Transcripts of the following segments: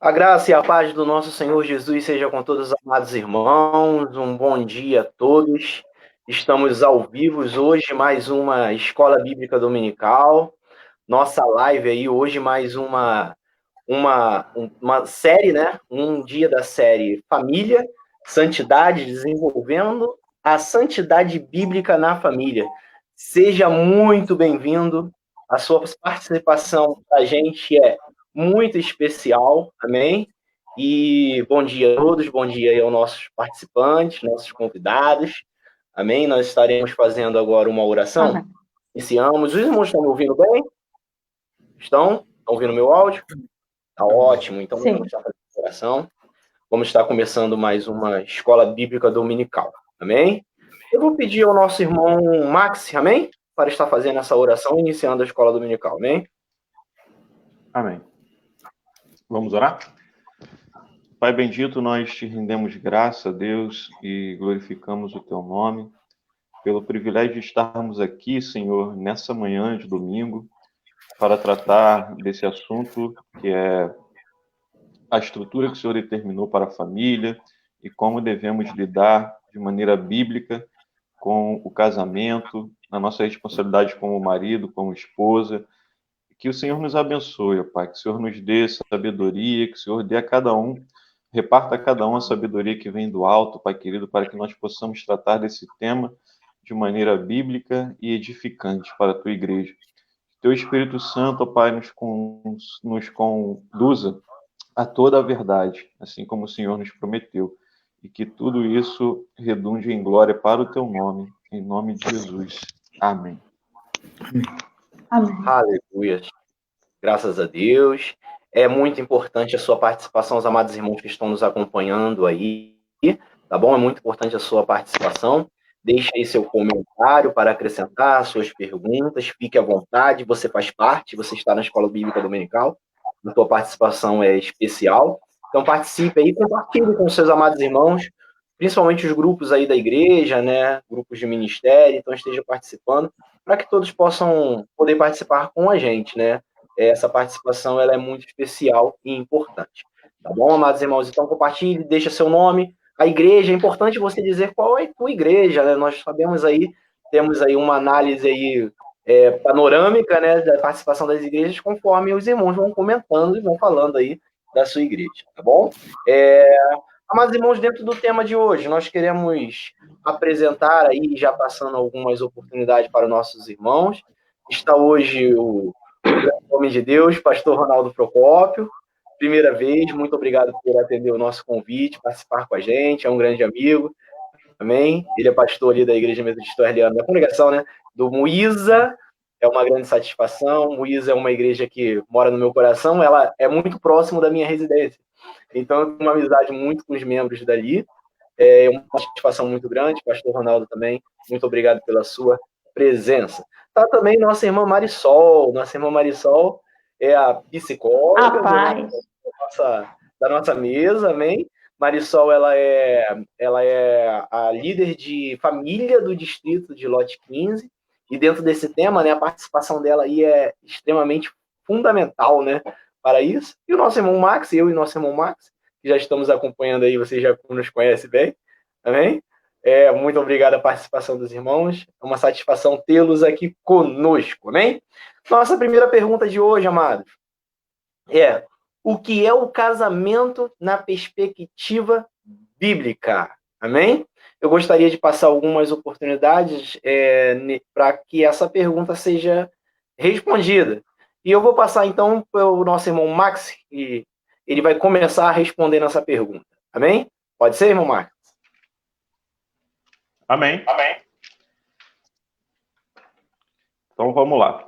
A graça e a paz do nosso Senhor Jesus seja com todos os amados irmãos. Um bom dia a todos. Estamos ao vivo hoje, mais uma Escola Bíblica Dominical. Nossa live aí hoje, mais uma série, né? Um dia da série Família, Santidade, desenvolvendo a santidade bíblica na família. Seja muito bem-vindo. A sua participação a gente é muito especial, amém? E bom dia a todos, bom dia aí aos nossos participantes, nossos convidados, amém? Nós estaremos fazendo agora uma oração. Amém. Iniciamos. Os irmãos estão me ouvindo bem? Estão? Estão ouvindo meu áudio? Tá ótimo, então Sim. vamos estar fazendo oração. Vamos estar começando mais uma Escola Bíblica Dominical, amém? Eu vou pedir ao nosso irmão Max, amém? Para estar fazendo essa oração, iniciando a Escola Dominical, amém? Amém. Vamos orar? Pai bendito, nós te rendemos graça, Deus, e glorificamos o teu nome, pelo privilégio de estarmos aqui, Senhor, nessa manhã de domingo, para tratar desse assunto que é a estrutura que o Senhor determinou para a família e como devemos lidar de maneira bíblica com o casamento, a nossa responsabilidade como marido, como esposa. Que o Senhor nos abençoe, Pai, que o Senhor nos dê sabedoria, que o Senhor dê a cada um, reparta a cada um a sabedoria que vem do alto, Pai querido, para que nós possamos tratar desse tema de maneira bíblica e edificante para a tua igreja. Teu Espírito Santo, Pai, nos conduza a toda a verdade, assim como o Senhor nos prometeu, e que tudo isso redunde em glória para o teu nome, em nome de Jesus. Amém. Amém. Aleluia. Graças a Deus. É muito importante a sua participação, os amados irmãos que estão nos acompanhando aí, tá bom? É muito importante a sua participação. Deixe aí seu comentário para acrescentar suas perguntas, fique à vontade, você faz parte, você está na Escola Bíblica Dominical, a sua participação é especial. Então participe aí, compartilhe com seus amados irmãos, principalmente os grupos aí da igreja, né? Grupos de ministério, então esteja participando, para que todos possam poder participar com a gente, né? Essa participação ela é muito especial e importante. Tá bom, amados irmãos? Então compartilhe, deixa seu nome. A igreja, é importante você dizer qual é a tua igreja, né? Nós sabemos aí, temos aí uma análise aí, panorâmica, né, da participação das igrejas, conforme os irmãos vão comentando e vão falando aí da sua igreja, tá bom? Amados irmãos, dentro do tema de hoje, nós queremos apresentar aí, já passando algumas oportunidades para nossos irmãos. Está hoje o homem de Deus, pastor Ronaldo Procópio. Primeira vez, muito obrigado por atender o nosso convite, participar com a gente, é um grande amigo, amém? Ele é pastor ali da Igreja Metodista Arliana, da congregação, né, do Muísa, é uma grande satisfação. Muísa é uma igreja que mora no meu coração, ela é muito próximo da minha residência, então eu tenho uma amizade muito com os membros dali, é uma satisfação muito grande. Pastor Ronaldo também, muito obrigado pela sua presença. Tá também nossa irmã Marisol é a psicóloga da nossa mesa, amém? Marisol, ela é a líder de família do distrito de Lote 15, e dentro desse tema, né, a participação dela aí é extremamente fundamental, né, para isso. E o nosso irmão Max, eu e nosso irmão Max, que já estamos acompanhando aí, você já nos conhece bem, amém? Muito obrigado a participação dos irmãos, é uma satisfação tê-los aqui conosco, amém? Nossa primeira pergunta de hoje, amados, é: o que é o casamento na perspectiva bíblica? Amém? Eu gostaria de passar algumas oportunidades para que essa pergunta seja respondida. E eu vou passar, então, para o nosso irmão Max, e ele vai começar respondendo essa pergunta. Amém? Pode ser, irmão Max? Amém. Amém. Então vamos lá.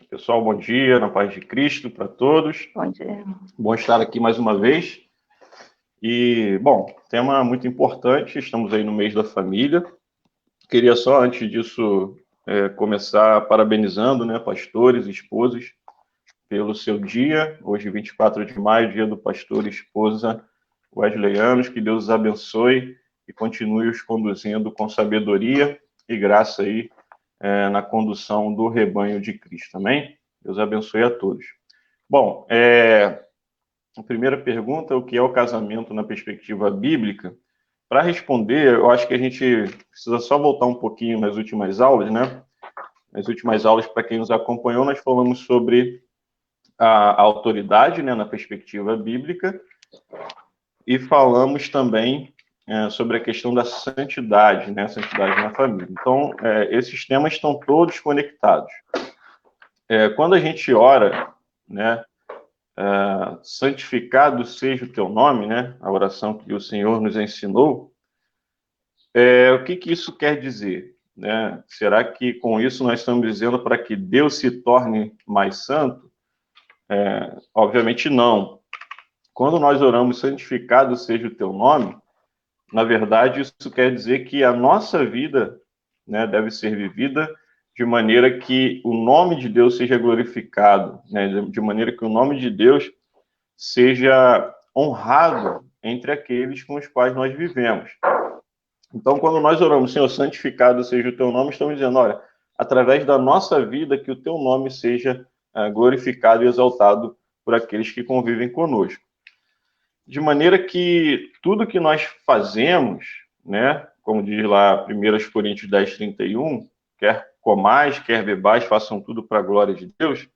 Pessoal, bom dia, na paz de Cristo para todos. Bom dia. Bom estar aqui mais uma vez. E, bom, tema muito importante, estamos aí no mês da família. Queria só, antes disso, começar parabenizando, né, pastores e esposas, pelo seu dia. Hoje, 24 de maio, dia do pastor e esposa wesleyanos. Que Deus os abençoe e continue os conduzindo com sabedoria e graça aí na condução do rebanho de Cristo, amém? Deus abençoe a todos. Bom, a primeira pergunta, o que é o casamento na perspectiva bíblica? Para responder, eu acho que a gente precisa só voltar um pouquinho nas últimas aulas, né? Nas últimas aulas, para quem nos acompanhou, nós falamos sobre a autoridade, né, na perspectiva bíblica, e falamos também sobre a questão da santidade, né, santidade na família. Então, esses temas estão todos conectados. Quando a gente ora, né, santificado seja o teu nome, né, a oração que o Senhor nos ensinou, o que isso quer dizer? Né? Será que com isso nós estamos dizendo para que Deus se torne mais santo? Obviamente não. Quando nós oramos, santificado seja o teu nome, na verdade, isso quer dizer que a nossa vida, né, deve ser vivida de maneira que o nome de Deus seja glorificado, né, de maneira que o nome de Deus seja honrado entre aqueles com os quais nós vivemos. Então, quando nós oramos, Senhor, santificado seja o teu nome, estamos dizendo, olha, através da nossa vida, que o teu nome seja glorificado e exaltado por aqueles que convivem conosco. De maneira que tudo que nós fazemos, né, como diz lá 1 Coríntios 10, 31, quer comais, quer bebais, façam tudo para a glória de Deus,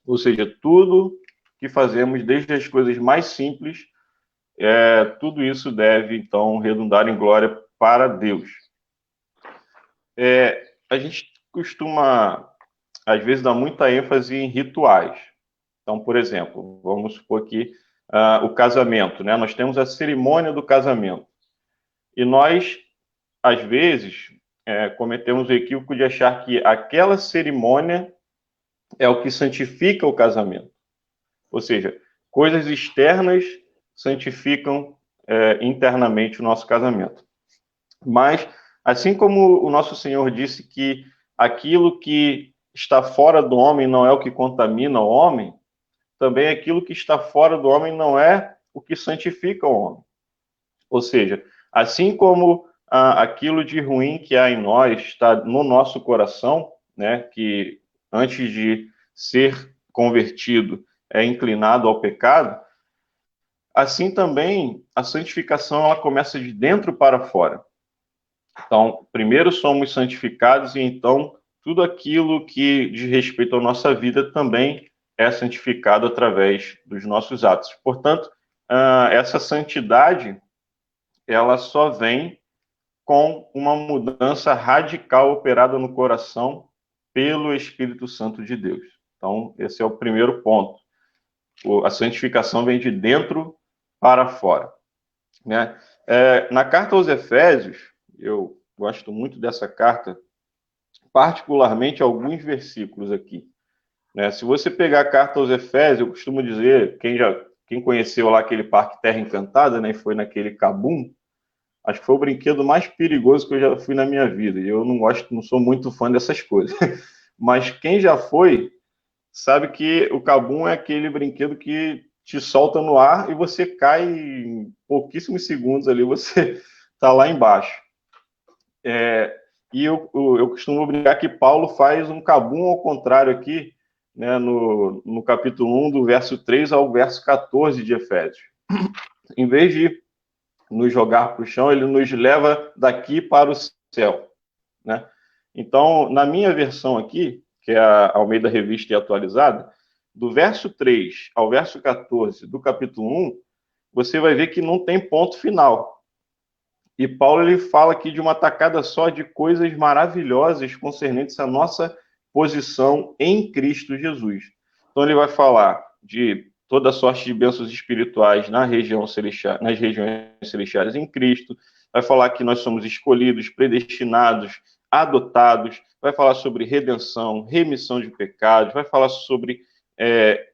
ou seja, tudo que fazemos, desde as coisas mais simples, tudo isso deve, então, redundar em glória para Deus. A gente costuma, às vezes, dar muita ênfase em rituais. Então, por exemplo, vamos supor que o casamento, né? Nós temos a cerimônia do casamento. E nós, às vezes, cometemos o equívoco de achar que aquela cerimônia é o que santifica o casamento. Ou seja, coisas externas santificam internamente o nosso casamento. Mas, assim como o nosso Senhor disse que aquilo que está fora do homem não é o que contamina o homem, também aquilo que está fora do homem não é o que santifica o homem. Ou seja, assim como aquilo de ruim que há em nós está no nosso coração, né, que antes de ser convertido é inclinado ao pecado, assim também a santificação ela começa de dentro para fora. Então, primeiro somos santificados e então tudo aquilo que diz respeito à nossa vida também é santificado através dos nossos atos. Portanto, essa santidade, ela só vem com uma mudança radical operada no coração pelo Espírito Santo de Deus. Então, esse é o primeiro ponto. A santificação vem de dentro para fora. Né? Na carta aos Efésios, eu gosto muito dessa carta, particularmente alguns versículos aqui. Né? Se você pegar a carta aos Efésios, eu costumo dizer, quem conheceu lá aquele Parque Terra Encantada, né, e foi naquele Kabum, acho que foi o brinquedo mais perigoso que eu já fui na minha vida. E eu não sou muito fã dessas coisas. Mas quem já foi, sabe que o Kabum é aquele brinquedo que te solta no ar e você cai em pouquíssimos segundos ali, você está lá embaixo. E eu costumo brincar que Paulo faz um Kabum ao contrário aqui, né, no capítulo 1, do verso 3 ao verso 14 de Efésios. Em vez de nos jogar para o chão, ele nos leva daqui para o céu. Né? Então, na minha versão aqui, que é a Almeida Revista e Atualizada, do verso 3 ao verso 14 do capítulo 1, você vai ver que não tem ponto final. E Paulo ele fala aqui de uma tacada só de coisas maravilhosas concernentes à nossa posição em Cristo Jesus. Então ele vai falar de toda sorte de bênçãos espirituais nas regiões celestiais em Cristo, vai falar que nós somos escolhidos, predestinados, adotados, vai falar sobre redenção, remissão de pecados, vai falar sobre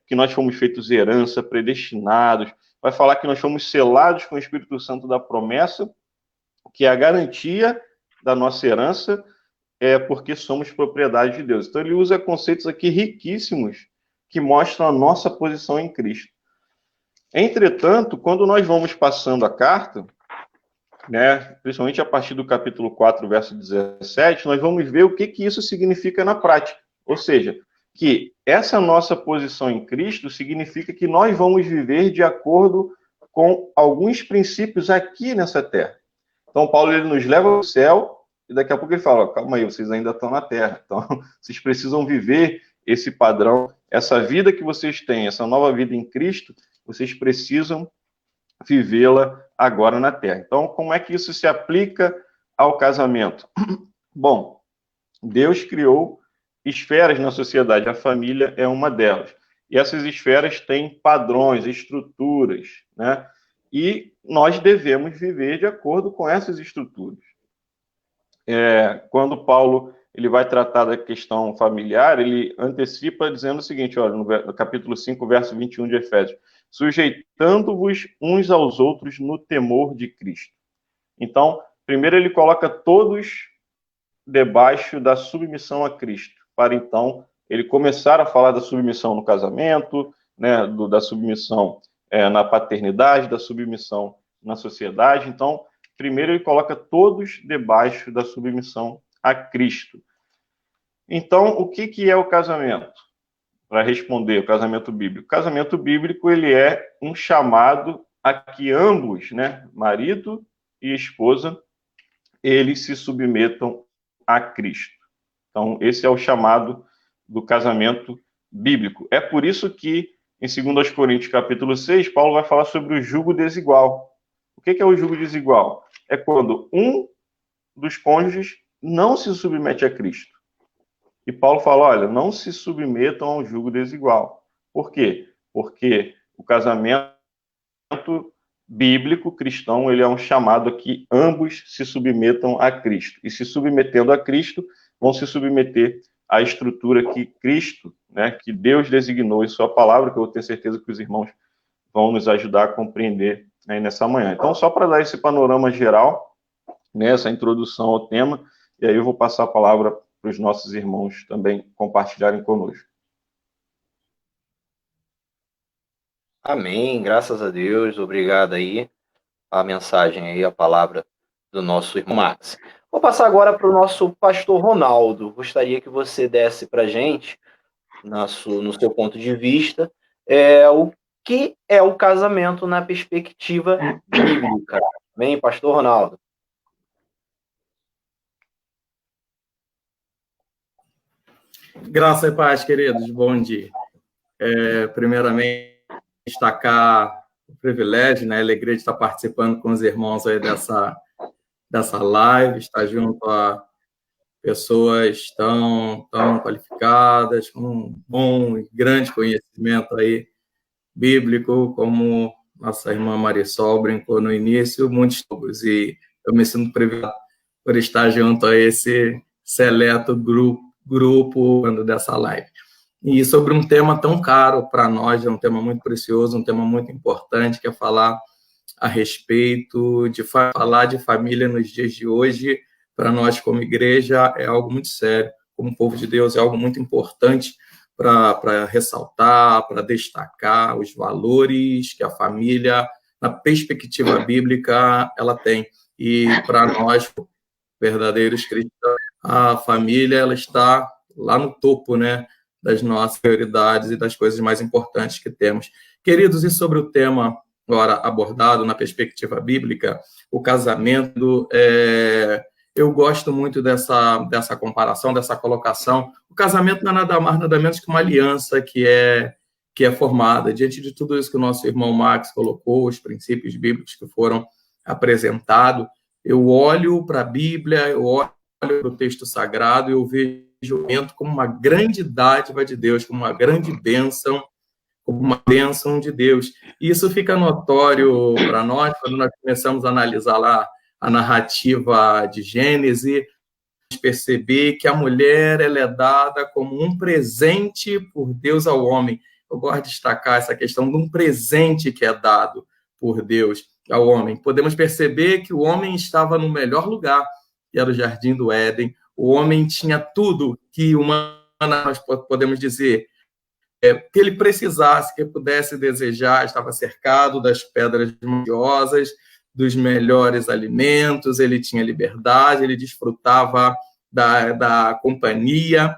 que nós fomos feitos herança, predestinados, vai falar que nós fomos selados com o Espírito Santo da promessa, que é a garantia da nossa herança, porque somos propriedade de Deus. Então ele usa conceitos aqui riquíssimos que mostram a nossa posição em Cristo. Entretanto, quando nós vamos passando a carta, né, principalmente a partir do capítulo 4, verso 17, nós vamos ver o que isso significa na prática. Ou seja, que essa nossa posição em Cristo significa que nós vamos viver de acordo com alguns princípios aqui nessa terra. Então, Paulo ele nos leva ao céu e daqui a pouco ele fala, calma aí, vocês ainda estão na terra. Então, vocês precisam viver esse padrão, essa vida que vocês têm, essa nova vida em Cristo, vocês precisam vivê-la agora na terra. Então, como é que isso se aplica ao casamento? Bom, Deus criou esferas na sociedade, a família é uma delas. E essas esferas têm padrões, estruturas, né? E nós devemos viver de acordo com essas estruturas. Quando Paulo ele vai tratar da questão familiar, ele antecipa dizendo o seguinte, olha, no capítulo 5, verso 21 de Efésios, sujeitando-vos uns aos outros no temor de Cristo. Então, primeiro ele coloca todos debaixo da submissão a Cristo, para então ele começar a falar da submissão no casamento, né, da submissão na paternidade, da submissão na sociedade. Então, primeiro ele coloca todos debaixo da submissão a Cristo. Então, o que é o casamento? Para responder, o casamento bíblico. O casamento bíblico ele é um chamado a que ambos, né, marido e esposa, eles se submetam a Cristo. Então, esse é o chamado do casamento bíblico. É por isso que, em 2 Coríntios, capítulo 6, Paulo vai falar sobre o jugo desigual. O que é o jugo desigual? É quando um dos cônjuges não se submete a Cristo. E Paulo fala, olha, não se submetam ao jugo desigual. Por quê? Porque o casamento bíblico cristão, ele é um chamado a que ambos se submetam a Cristo. E se submetendo a Cristo, vão se submeter à estrutura que Cristo, né, que Deus designou em sua palavra, que eu tenho certeza que os irmãos vão nos ajudar a compreender aí nessa manhã. Então, só para dar esse panorama geral, né, essa introdução ao tema, e aí eu vou passar a palavra para os nossos irmãos também compartilharem conosco. Amém, graças a Deus, obrigado aí a mensagem aí, a palavra do nosso irmão Max. Vou passar agora para o nosso pastor Ronaldo. Gostaria que você desse para a gente, no seu ponto de vista, o que é o casamento na perspectiva bíblica. Amém, pastor Ronaldo. Graça e paz, queridos. Bom dia. Primeiramente, destacar o privilégio, né, a alegria de estar participando com os irmãos aí dessa live, estar junto a pessoas tão qualificadas, com um bom e grande conhecimento aí bíblico, como nossa irmã Marisol brincou no início, muitos estudos, e eu me sinto privilegiado por estar junto a esse seleto grupo dessa live. E sobre um tema tão caro para nós, é um tema muito precioso, um tema muito importante, que é falar a respeito de falar de família nos dias de hoje. Para nós, como igreja, é algo muito sério. Como povo de Deus, é algo muito importante para ressaltar, para destacar os valores que a família, na perspectiva bíblica, ela tem. E para nós, verdadeiros cristãos, a família ela está lá no topo, né, das nossas prioridades e das coisas mais importantes que temos. Queridos, e sobre o tema agora abordado na perspectiva bíblica, o casamento, eu gosto muito dessa comparação, dessa colocação. O casamento não é nada mais, nada menos que uma aliança que é formada. Diante de tudo isso que o nosso irmão Max colocou, os princípios bíblicos que foram apresentados, eu olho para a Bíblia, eu olho para o texto sagrado e eu vejo o casamento como uma grande dádiva de Deus, como uma grande bênção, como uma bênção de Deus. E isso fica notório para nós quando nós começamos a analisar lá a narrativa de Gênesis, perceber que a mulher ela é dada como um presente por Deus ao homem. Eu gosto de destacar essa questão de um presente que é dado por Deus ao homem. Podemos perceber que o homem estava no melhor lugar, que era o Jardim do Éden. O homem tinha tudo que nós podemos dizer que ele precisasse, que pudesse desejar. Estava cercado das pedras preciosas, dos melhores alimentos, ele tinha liberdade, ele desfrutava da companhia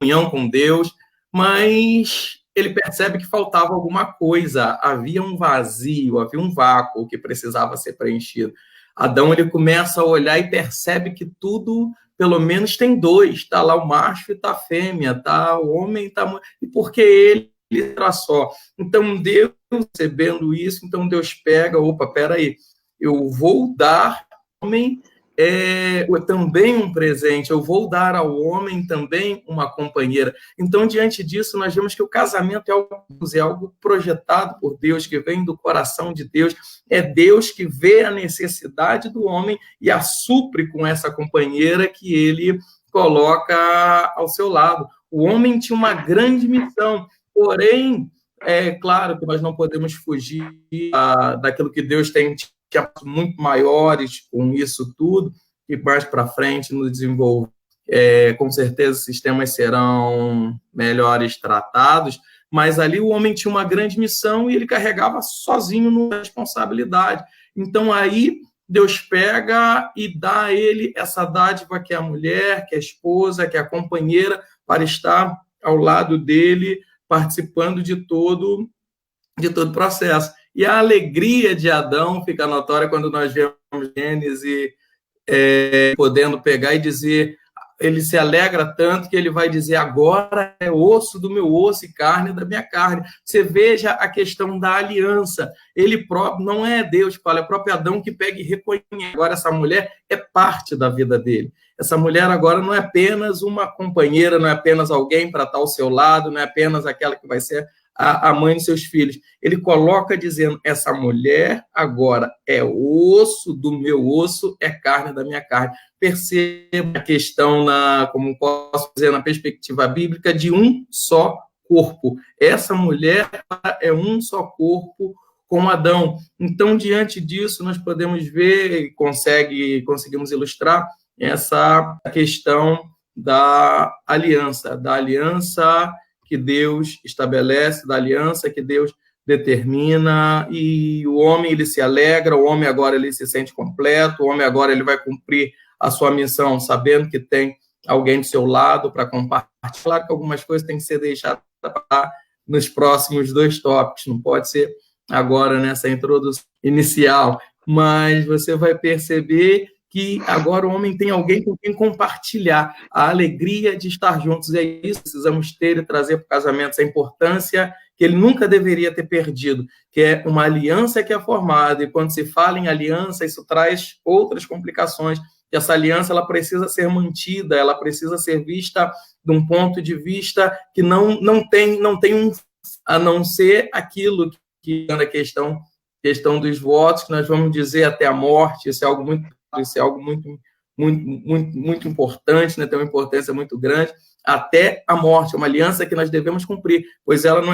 comunhão com Deus, mas ele percebe que faltava alguma coisa, havia um vazio, havia um vácuo que precisava ser preenchido. Adão, ele começa a olhar e percebe que tudo, pelo menos, tem dois, está lá o macho e está a fêmea, tá o homem, tá, e porque ele era só. Então, Deus, recebendo isso, então Deus pega, opa, peraí, eu vou dar ao homem também um presente, eu vou dar ao homem também uma companheira. Então, diante disso, nós vemos que o casamento é algo projetado por Deus, que vem do coração de Deus, é Deus que vê a necessidade do homem e a supre com essa companheira que ele coloca ao seu lado. O homem tinha uma grande missão, porém, é claro que nós não podemos fugir daquilo que Deus tem muito maiores com isso tudo, e mais para frente no desenvolvimento, com certeza os sistemas serão melhores tratados, mas ali o homem tinha uma grande missão e ele carregava sozinho na responsabilidade. Então aí Deus pega e dá a ele essa dádiva que é a mulher, que é a esposa, que é a companheira, para estar ao lado dele, participando de todo o processo. E a alegria de Adão fica notória quando nós vemos Gênesis podendo pegar e dizer, ele se alegra tanto que ele vai dizer, agora é osso do meu osso e carne da minha carne. Você veja a questão da aliança. Ele próprio, não é Deus que fala, é o próprio Adão que pega e reconhece. Agora essa mulher é parte da vida dele. Essa mulher agora não é apenas uma companheira, não é apenas alguém para estar ao seu lado, não é apenas aquela que vai ser a mãe de seus filhos. Ele coloca dizendo, essa mulher agora é osso do meu osso, é carne da minha carne. Perceba a questão, como posso dizer, na perspectiva bíblica, de um só corpo. Essa mulher é um só corpo com Adão. Então, diante disso, nós podemos ver e conseguimos ilustrar essa questão da aliança que Deus estabelece, da aliança que Deus determina, e o homem ele se alegra, o homem agora ele se sente completo, o homem agora ele vai cumprir a sua missão, sabendo que tem alguém do seu lado para compartilhar. Claro que algumas coisas têm que ser deixadas nos próximos 2 tópicos, não pode ser agora nessa introdução inicial, mas você vai perceber que agora o homem tem alguém com quem compartilhar a alegria de estar juntos. É isso que precisamos ter e trazer para o casamento, essa importância que ele nunca deveria ter perdido, que é uma aliança que é formada, e quando se fala em aliança, isso traz outras complicações. E essa aliança ela precisa ser mantida, ela precisa ser vista de um ponto de vista que não tem a não ser aquilo que é a questão dos votos, que nós vamos dizer até a morte. Isso é algo muito importante, né? Tem uma importância muito grande, até a morte. É uma aliança que nós devemos cumprir, pois ela não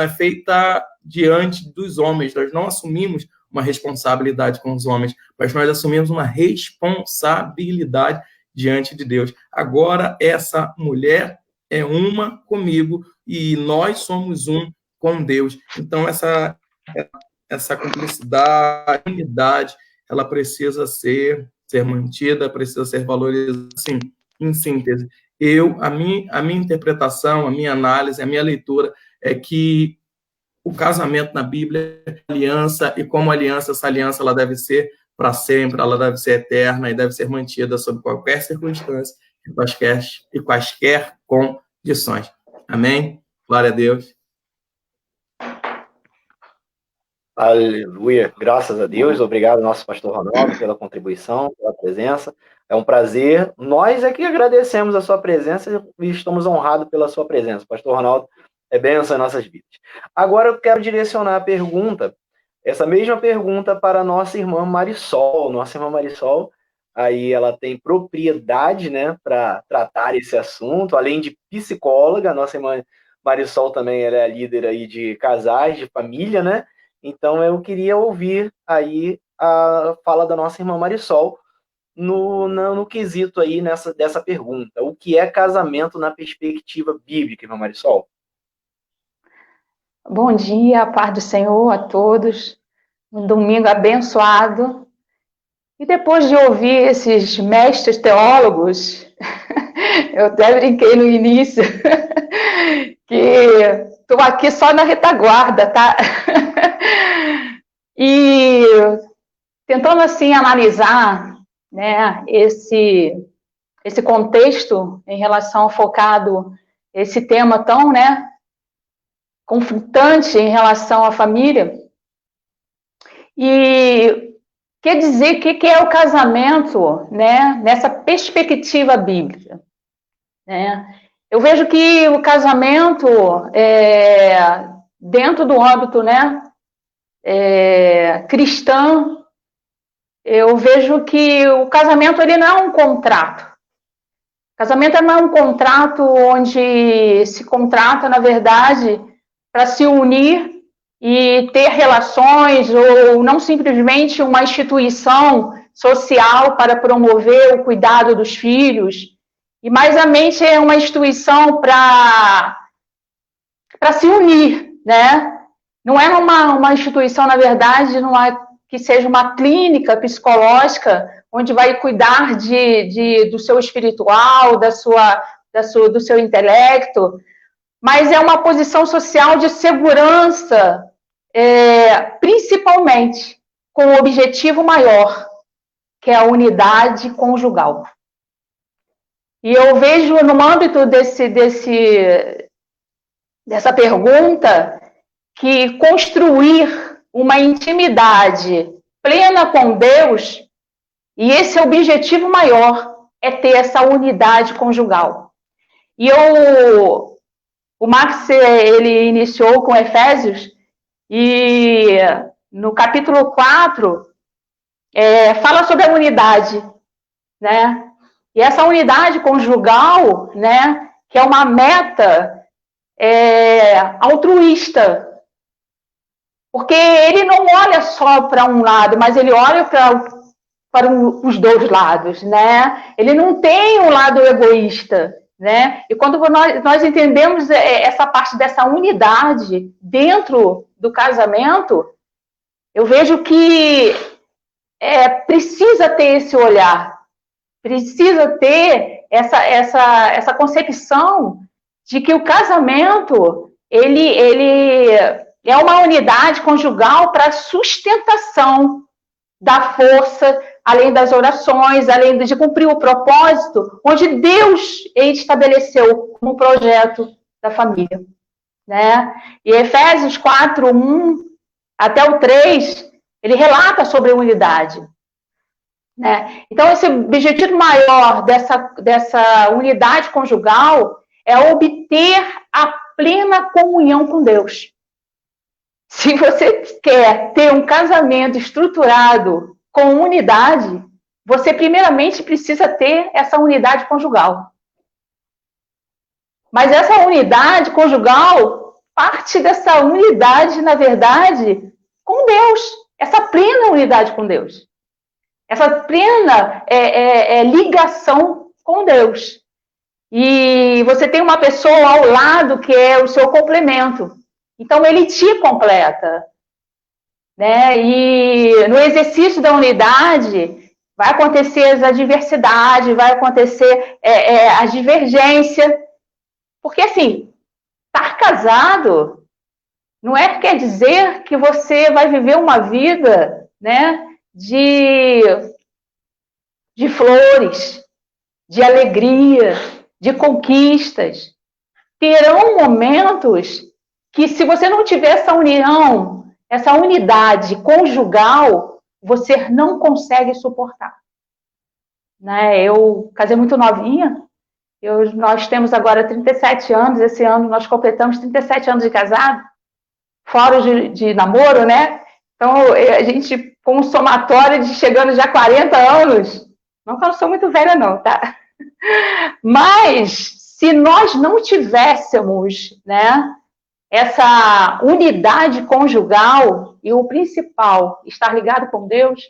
é feita diante dos homens. Nós não assumimos uma responsabilidade com os homens, mas nós assumimos uma responsabilidade diante de Deus. Agora, essa mulher é uma comigo e nós somos um com Deus. Então, essa cumplicidade, unidade, ela precisa ser mantida, precisa ser valorizada. Assim, em síntese, a minha interpretação, a minha análise, a minha leitura é que o casamento na Bíblia é aliança, e como aliança, essa aliança ela deve ser para sempre, ela deve ser eterna e deve ser mantida sob qualquer circunstância e quaisquer condições. Amém? Glória a Deus. Aleluia, graças a Deus, obrigado nosso pastor Ronaldo pela contribuição, pela presença, é um prazer, nós é que agradecemos a sua presença e estamos honrados pela sua presença, pastor Ronaldo, é bênção em nossas vidas. Agora eu quero direcionar a pergunta, essa mesma pergunta para a nossa irmã Marisol. Nossa irmã Marisol, aí ela tem propriedade, né, para tratar esse assunto, além de psicóloga. A nossa irmã Marisol também ela é líder aí de casais, de família, né? Então eu queria ouvir aí a fala da nossa irmã Marisol no quesito aí dessa pergunta. O que é casamento na perspectiva bíblica, irmã Marisol? Bom dia, a paz do Senhor a todos. Um domingo abençoado. E depois de ouvir esses mestres teólogos, eu até brinquei no início, que estou aqui só na retaguarda, tá? E tentando, assim, analisar, né, esse contexto em relação focado, esse tema tão, né, conflitante em relação à família. E quer dizer, o que é o casamento, né, nessa perspectiva bíblica, né? Eu vejo que o casamento, dentro do âmbito, né, cristão, eu vejo que o casamento ele não é um contrato. O casamento não é um contrato onde se contrata, na verdade, para se unir e ter relações, ou não simplesmente uma instituição social para promover o cuidado dos filhos, e mais a mente é uma instituição para se unir, né? Não é uma instituição, na verdade, não é que seja uma clínica psicológica onde vai cuidar do seu espiritual, do seu intelecto, mas é uma posição social de segurança, principalmente com o objetivo maior, que é a unidade conjugal. E eu vejo no âmbito dessa pergunta que construir uma intimidade plena com Deus, e esse é o objetivo maior, é ter essa unidade conjugal. E o Marx, ele iniciou com Efésios, e no capítulo 4, fala sobre a unidade, né? E essa unidade conjugal, né, que é uma meta altruísta, porque ele não olha só para um lado, mas ele olha para os dois lados, né? Ele não tem um lado egoísta, né? E quando nós entendemos essa parte dessa unidade dentro do casamento, eu vejo que precisa ter esse olhar, precisa ter essa concepção de que o casamento ele é uma unidade conjugal para sustentação da força, além das orações, além de cumprir o propósito, onde Deus estabeleceu como projeto da família, né? E Efésios 4, 1 até o 3, ele relata sobre a unidade, né? Então, esse objetivo maior dessa unidade conjugal é obter a plena comunhão com Deus. Se você quer ter um casamento estruturado com unidade, você primeiramente precisa ter essa unidade conjugal. Mas essa unidade conjugal parte dessa unidade, na verdade, com Deus. Essa plena unidade com Deus. Essa plena ligação com Deus. E você tem uma pessoa ao lado que é o seu complemento. Então, ele te completa, né? E no exercício da unidade, vai acontecer as adversidades, vai acontecer a divergência. Porque, assim, estar casado não quer dizer que você vai viver uma vida, né, de flores, de alegria, de conquistas. Terão momentos que, se você não tiver essa união, essa unidade conjugal, você não consegue suportar. Né? Eu casei muito novinha, nós temos agora 37 anos, esse ano nós completamos 37 anos de casado, fora de namoro, né? Então, a gente, com um somatório de chegando já a 40 anos, não que eu não sou muito velha não, tá? Mas, se nós não tivéssemos, né, essa unidade conjugal, e o principal, estar ligado com Deus,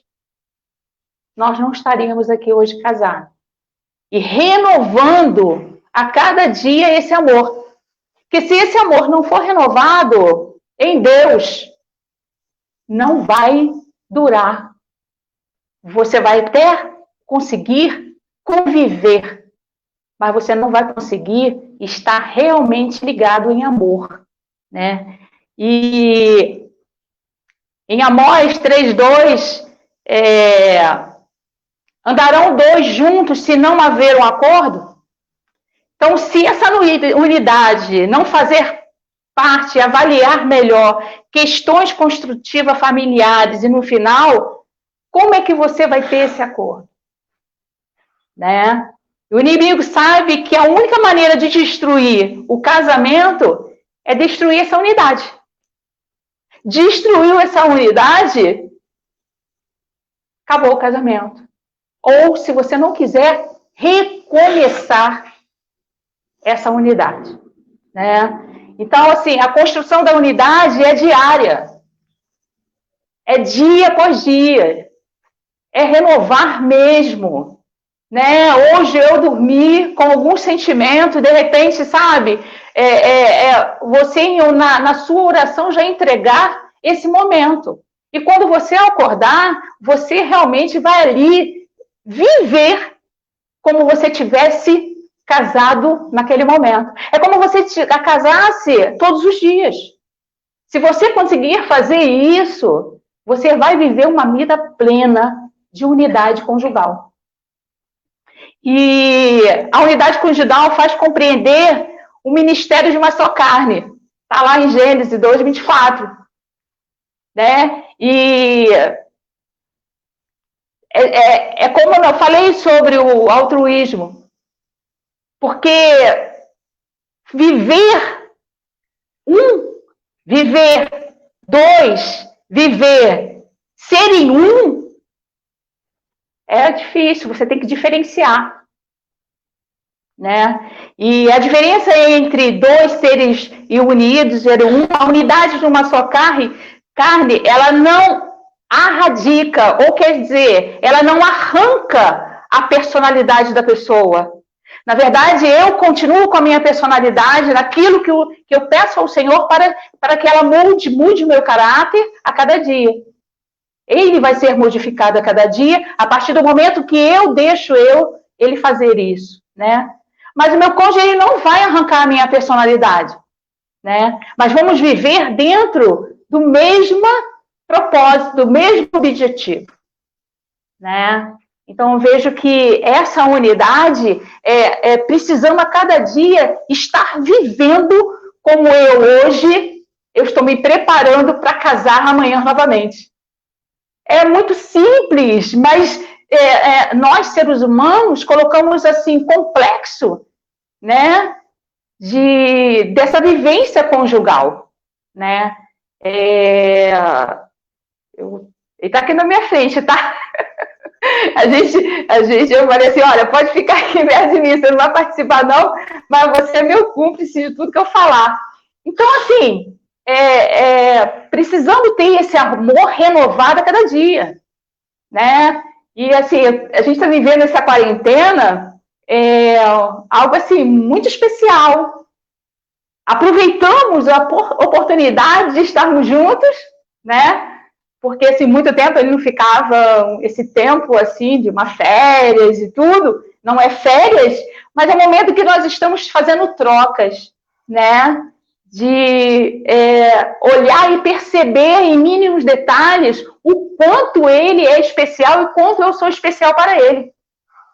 nós não estaríamos aqui hoje casados. E renovando a cada dia esse amor. Porque se esse amor não for renovado em Deus, não vai durar. você vai até conseguir conviver, mas você não vai conseguir estar realmente ligado em amor, né? E em Amós 3:2, andarão dois juntos se não haver um acordo? Então, se essa unidade não fazer parte, avaliar melhor questões construtivas familiares e no final, como é que você vai ter esse acordo? Né? O inimigo sabe que a única maneira de destruir o casamento é destruir essa unidade. Destruiu essa unidade, acabou o casamento. Ou, se você não quiser, recomeçar essa unidade, né? Então, assim, a construção da unidade é diária. É dia após dia. É renovar mesmo, né? Hoje eu dormi com algum sentimento, de repente, sabe? Você, na sua oração, já entregar esse momento. E quando você acordar, você realmente vai ali viver como você tivesse casado naquele momento. É como você casasse todos os dias. Se você conseguir fazer isso, você vai viver uma vida plena de unidade conjugal. E a unidade conjugal faz compreender o ministério de uma só carne. Está lá em Gênesis 2:24. Né? E como eu falei sobre o altruísmo. Porque viver dois, serem um, é difícil, você tem que diferenciar. Né? E a diferença entre dois seres unidos, a unidade de uma só carne, ela não arradica, ou quer dizer, ela não arranca a personalidade da pessoa. Na verdade, eu continuo com a minha personalidade naquilo que eu peço ao Senhor para que ela mude o meu caráter a cada dia. Ele vai ser modificado a cada dia a partir do momento que eu deixo ele fazer isso, né? Mas o meu cônjuge ele não vai arrancar a minha personalidade, né? Mas vamos viver dentro do mesmo propósito, do mesmo objetivo, né? Então, eu vejo que essa unidade precisamos a cada dia estar vivendo como hoje eu estou me preparando para casar amanhã novamente. É muito simples, mas nós, seres humanos, colocamos assim, complexo, né, dessa vivência conjugal, né? Ele está aqui na minha frente, tá? Eu falei assim, olha, pode ficar aqui perto de mim, você não vai participar não, mas você é meu cúmplice de tudo que eu falar. Então, assim, precisamos ter esse amor renovado a cada dia, né? E, assim, a gente está vivendo essa quarentena, algo, assim, muito especial. Aproveitamos a oportunidade de estarmos juntos, né? Porque, assim, muito tempo ele não ficava, esse tempo, assim, de uma férias e tudo, não é férias, mas é o momento que nós estamos fazendo trocas, né? De olhar e perceber em mínimos detalhes o quanto ele é especial e quanto eu sou especial para ele.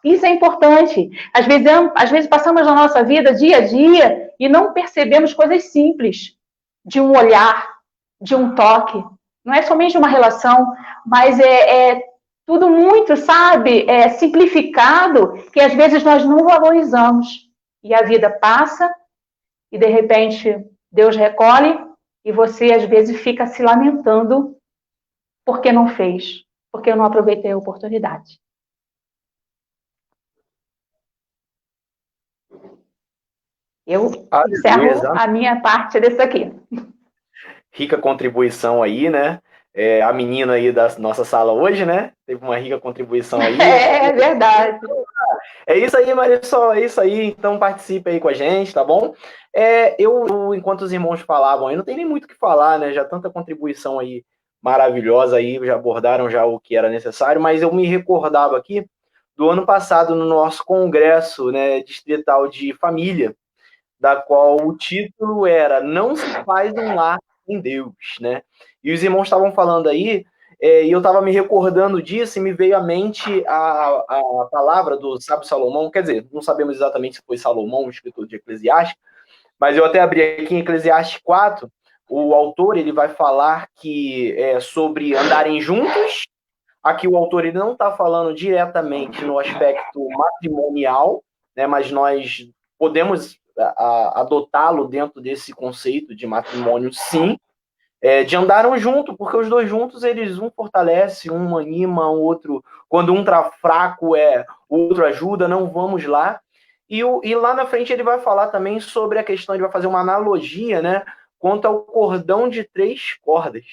Isso é importante. Às vezes passamos na nossa vida, dia a dia, e não percebemos coisas simples, de um olhar, de um toque. Não é somente uma relação, mas tudo muito, sabe, simplificado, que às vezes nós não valorizamos. E a vida passa, e de repente Deus recolhe, e você às vezes fica se lamentando porque não fez, porque eu não aproveitei a oportunidade. Eu encerro a minha parte desse aqui. Rica contribuição aí, né? A menina aí da nossa sala hoje, né? Teve uma rica contribuição aí. É verdade. É isso aí, Marisol, é isso aí. Então participe aí com a gente, tá bom? Enquanto os irmãos falavam aí, não tem nem muito o que falar, né? Já tanta contribuição aí maravilhosa aí, já abordaram já o que era necessário, mas eu me recordava aqui do ano passado no nosso congresso, né, distrital de família, da qual o título era Não se faz um lar sem Deus, né? E os irmãos estavam falando aí, e eu estava me recordando disso e me veio à mente a palavra do sábio Salomão, quer dizer, não sabemos exatamente se foi Salomão, o escritor de Eclesiastes, mas eu até abri aqui em Eclesiastes 4, o autor ele vai falar que sobre andarem juntos. Aqui o autor ele não está falando diretamente no aspecto matrimonial, né, mas nós podemos adotá-lo dentro desse conceito de matrimônio, sim, de andarem junto, porque os dois juntos, eles um fortalece, um anima, o outro, quando um tá fraco, o outro ajuda, não vamos lá. E lá na frente ele vai falar também sobre a questão, ele vai fazer uma analogia, né, quanto ao cordão de 3 cordas.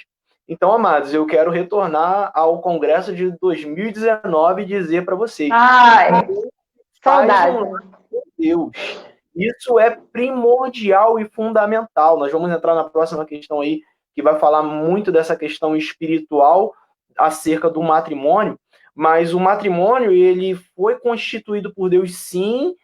Então, amados, eu quero retornar ao congresso de 2019 e dizer para vocês. Saudade. Deus. Isso é primordial e fundamental. Nós vamos entrar na próxima questão aí, que vai falar muito dessa questão espiritual acerca do matrimônio, mas o matrimônio, ele foi constituído por Deus, sim,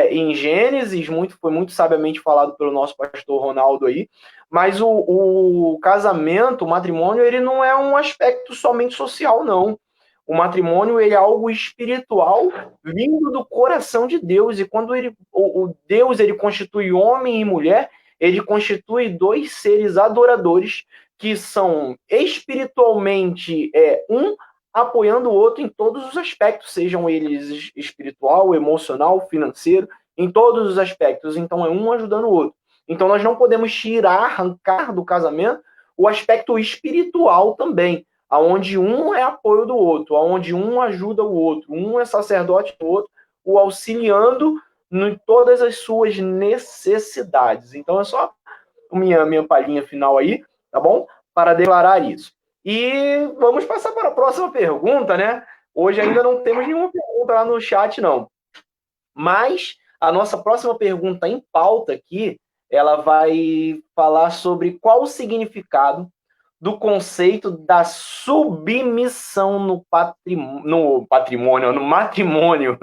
em Gênesis, foi muito sabiamente falado pelo nosso pastor Ronaldo aí, mas o casamento, o matrimônio, ele não é um aspecto somente social, não. O matrimônio, ele é algo espiritual vindo do coração de Deus, e quando Deus ele constitui homem e mulher, ele constitui 2 seres adoradores que são espiritualmente um apoiando o outro em todos os aspectos, sejam eles espiritual, emocional, financeiro, em todos os aspectos. Então, é um ajudando o outro. Então, nós não podemos arrancar do casamento o aspecto espiritual também, aonde um é apoio do outro, aonde um ajuda o outro, um é sacerdote do outro, o auxiliando em todas as suas necessidades. Então, é só minha palhinha final aí, tá bom? Para declarar isso. E vamos passar para a próxima pergunta, né? Hoje ainda não temos nenhuma pergunta lá no chat, não. Mas a nossa próxima pergunta em pauta aqui, ela vai falar sobre qual o significado do conceito da submissão no matrimônio.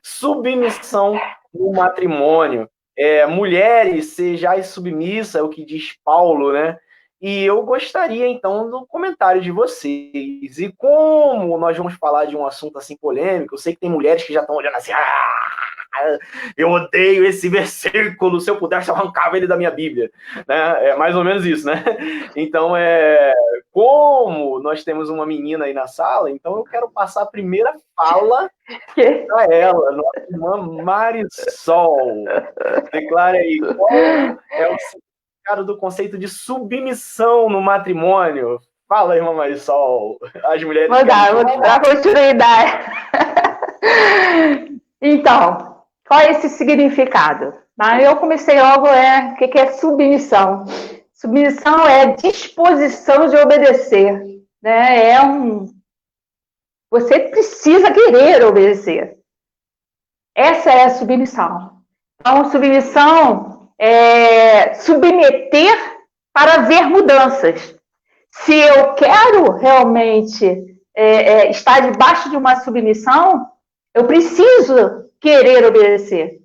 Submissão no matrimônio. Mulheres, sejais submissa, é o que diz Paulo, né? E eu gostaria, então, do comentário de vocês. E como nós vamos falar de um assunto assim polêmico, eu sei que tem mulheres que já estão olhando assim, eu odeio esse versículo, se eu pudesse eu arrancava ele da minha Bíblia, né? É mais ou menos isso, né? Então, como nós temos uma menina aí na sala, então eu quero passar a primeira fala para ela, nossa irmã Marisol. Declare aí, qual é o significado do conceito de submissão no matrimônio? Fala, irmã Marisol. As mulheres... Vou dar continuidade. Então, qual é esse significado? Eu comecei logo, o que é submissão? Submissão é disposição de obedecer, né? Você precisa querer obedecer. Essa é a submissão. Então, submissão é submeter para ver mudanças. Se eu quero realmente estar debaixo de uma submissão, eu preciso querer obedecer.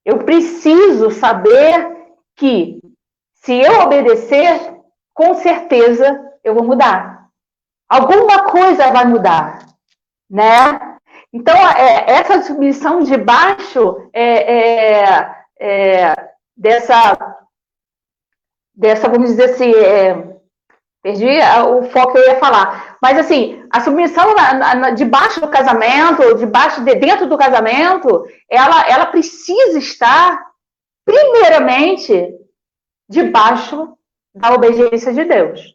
Eu preciso saber que, se eu obedecer, com certeza eu vou mudar. Alguma coisa vai mudar, né? Então, essa submissão debaixo dessa, vamos dizer assim, perdi o foco que eu ia falar. Mas, assim, a submissão debaixo do casamento, dentro do casamento, ela precisa estar, primeiramente, debaixo da obediência de Deus,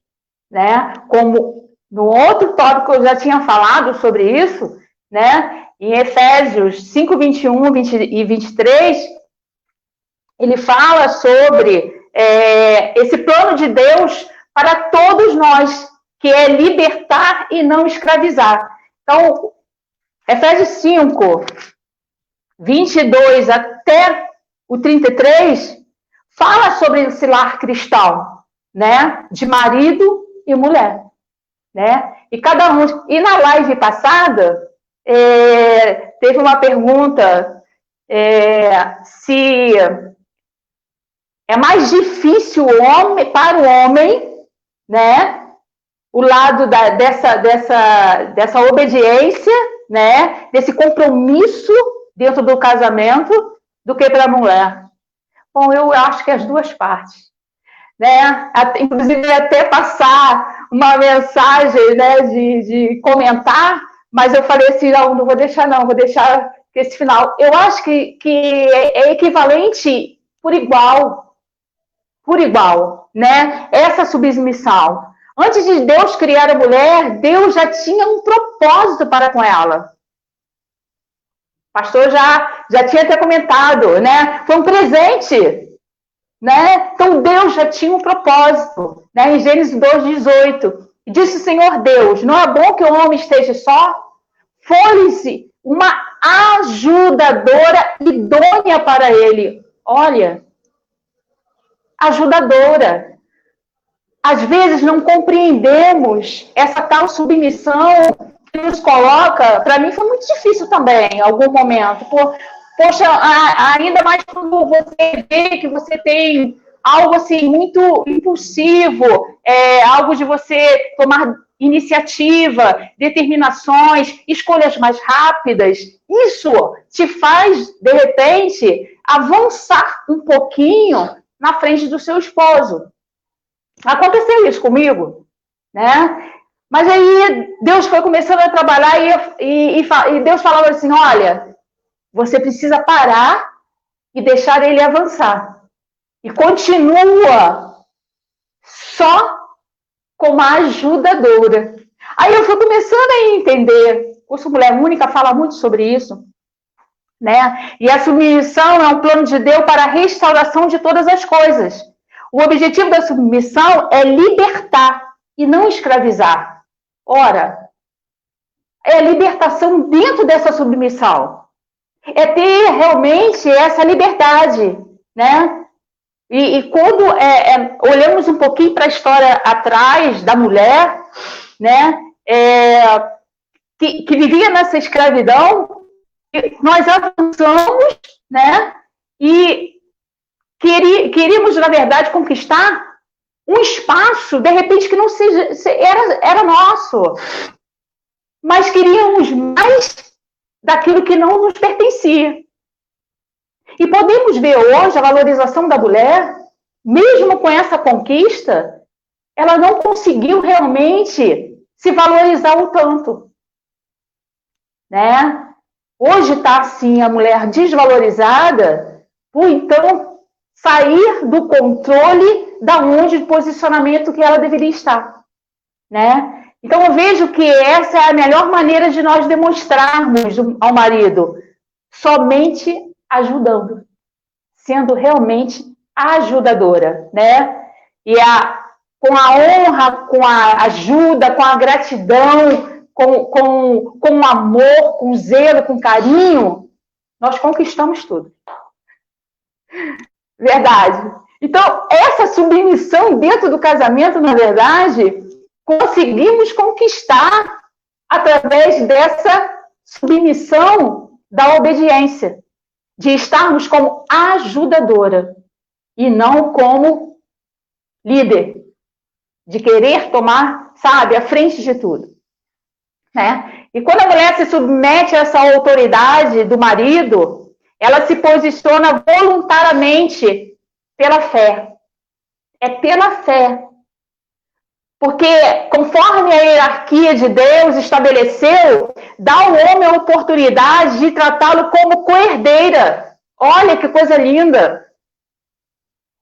né? Como no outro tópico eu já tinha falado sobre isso, né? Em Efésios 5, 21 e 23, ele fala sobre esse plano de Deus para todos nós, que é libertar e não escravizar. Então, Efésios 5, 22 até o 33, fala sobre esse lar cristão, né, de marido e mulher, né? E cada um. E na live passada teve uma pergunta se é mais difícil para o homem, né, o lado dessa obediência, né, desse compromisso dentro do casamento, do que para a mulher. Bom, eu acho que as duas partes, né? Inclusive até passar uma mensagem, né, de comentar, mas eu falei assim, não vou deixar não, vou deixar esse final. Eu acho que é equivalente por igual, né? Essa submissão. Antes de Deus criar a mulher, Deus já tinha um propósito para com ela. O pastor já tinha até comentado, né? Foi um presente, né? Então Deus já tinha um propósito, né? Em Gênesis 2:18, disse o Senhor Deus: não é bom que o homem esteja só? Foi-lhe uma ajudadora idônea para ele. Olha, ajudadora. Às vezes não compreendemos essa tal submissão que nos coloca. Para mim foi muito difícil também, em algum momento. Poxa, ainda mais quando você vê que você tem algo assim muito impulsivo, algo de você tomar iniciativa, determinações, escolhas mais rápidas. Isso te faz, de repente, avançar um pouquinho na frente do seu esposo. Aconteceu isso comigo, né? Mas aí Deus foi começando a trabalhar e Deus falava assim, olha, você precisa parar e deixar ele avançar. E continua só como ajudadora. Aí eu fui começando a entender. O curso Mulher Única fala muito sobre isso, né? E a submissão é um plano de Deus para a restauração de todas as coisas. O objetivo da submissão é libertar e não escravizar. Ora, é a libertação dentro dessa submissão. É ter realmente essa liberdade, né? E quando olhamos um pouquinho para a história atrás da mulher, né? Que vivia nessa escravidão, nós avançamos, né? E queríamos, na verdade, conquistar um espaço, de repente, que não era nosso. Mas queríamos mais daquilo que não nos pertencia. E podemos ver hoje a valorização da mulher, mesmo com essa conquista, ela não conseguiu realmente se valorizar o tanto. Né? Hoje está, assim, a mulher desvalorizada por, então, sair do controle da onde de posicionamento que ela deveria estar, né? Então eu vejo que essa é a melhor maneira de nós demonstrarmos ao marido, somente ajudando, sendo realmente ajudadora, né? E com a honra, com a ajuda, com a gratidão, com o amor, com o zelo, com o carinho, nós conquistamos tudo. Verdade. Então, essa submissão dentro do casamento, na verdade, conseguimos conquistar através dessa submissão da obediência, de estarmos como ajudadora e não como líder, de querer tomar, sabe, a frente de tudo. Né? E quando a mulher se submete a essa autoridade do marido, ela se posiciona voluntariamente pela fé. É pela fé. Porque, conforme a hierarquia de Deus estabeleceu, dá ao homem a oportunidade de tratá-lo como co-herdeira. Olha que coisa linda.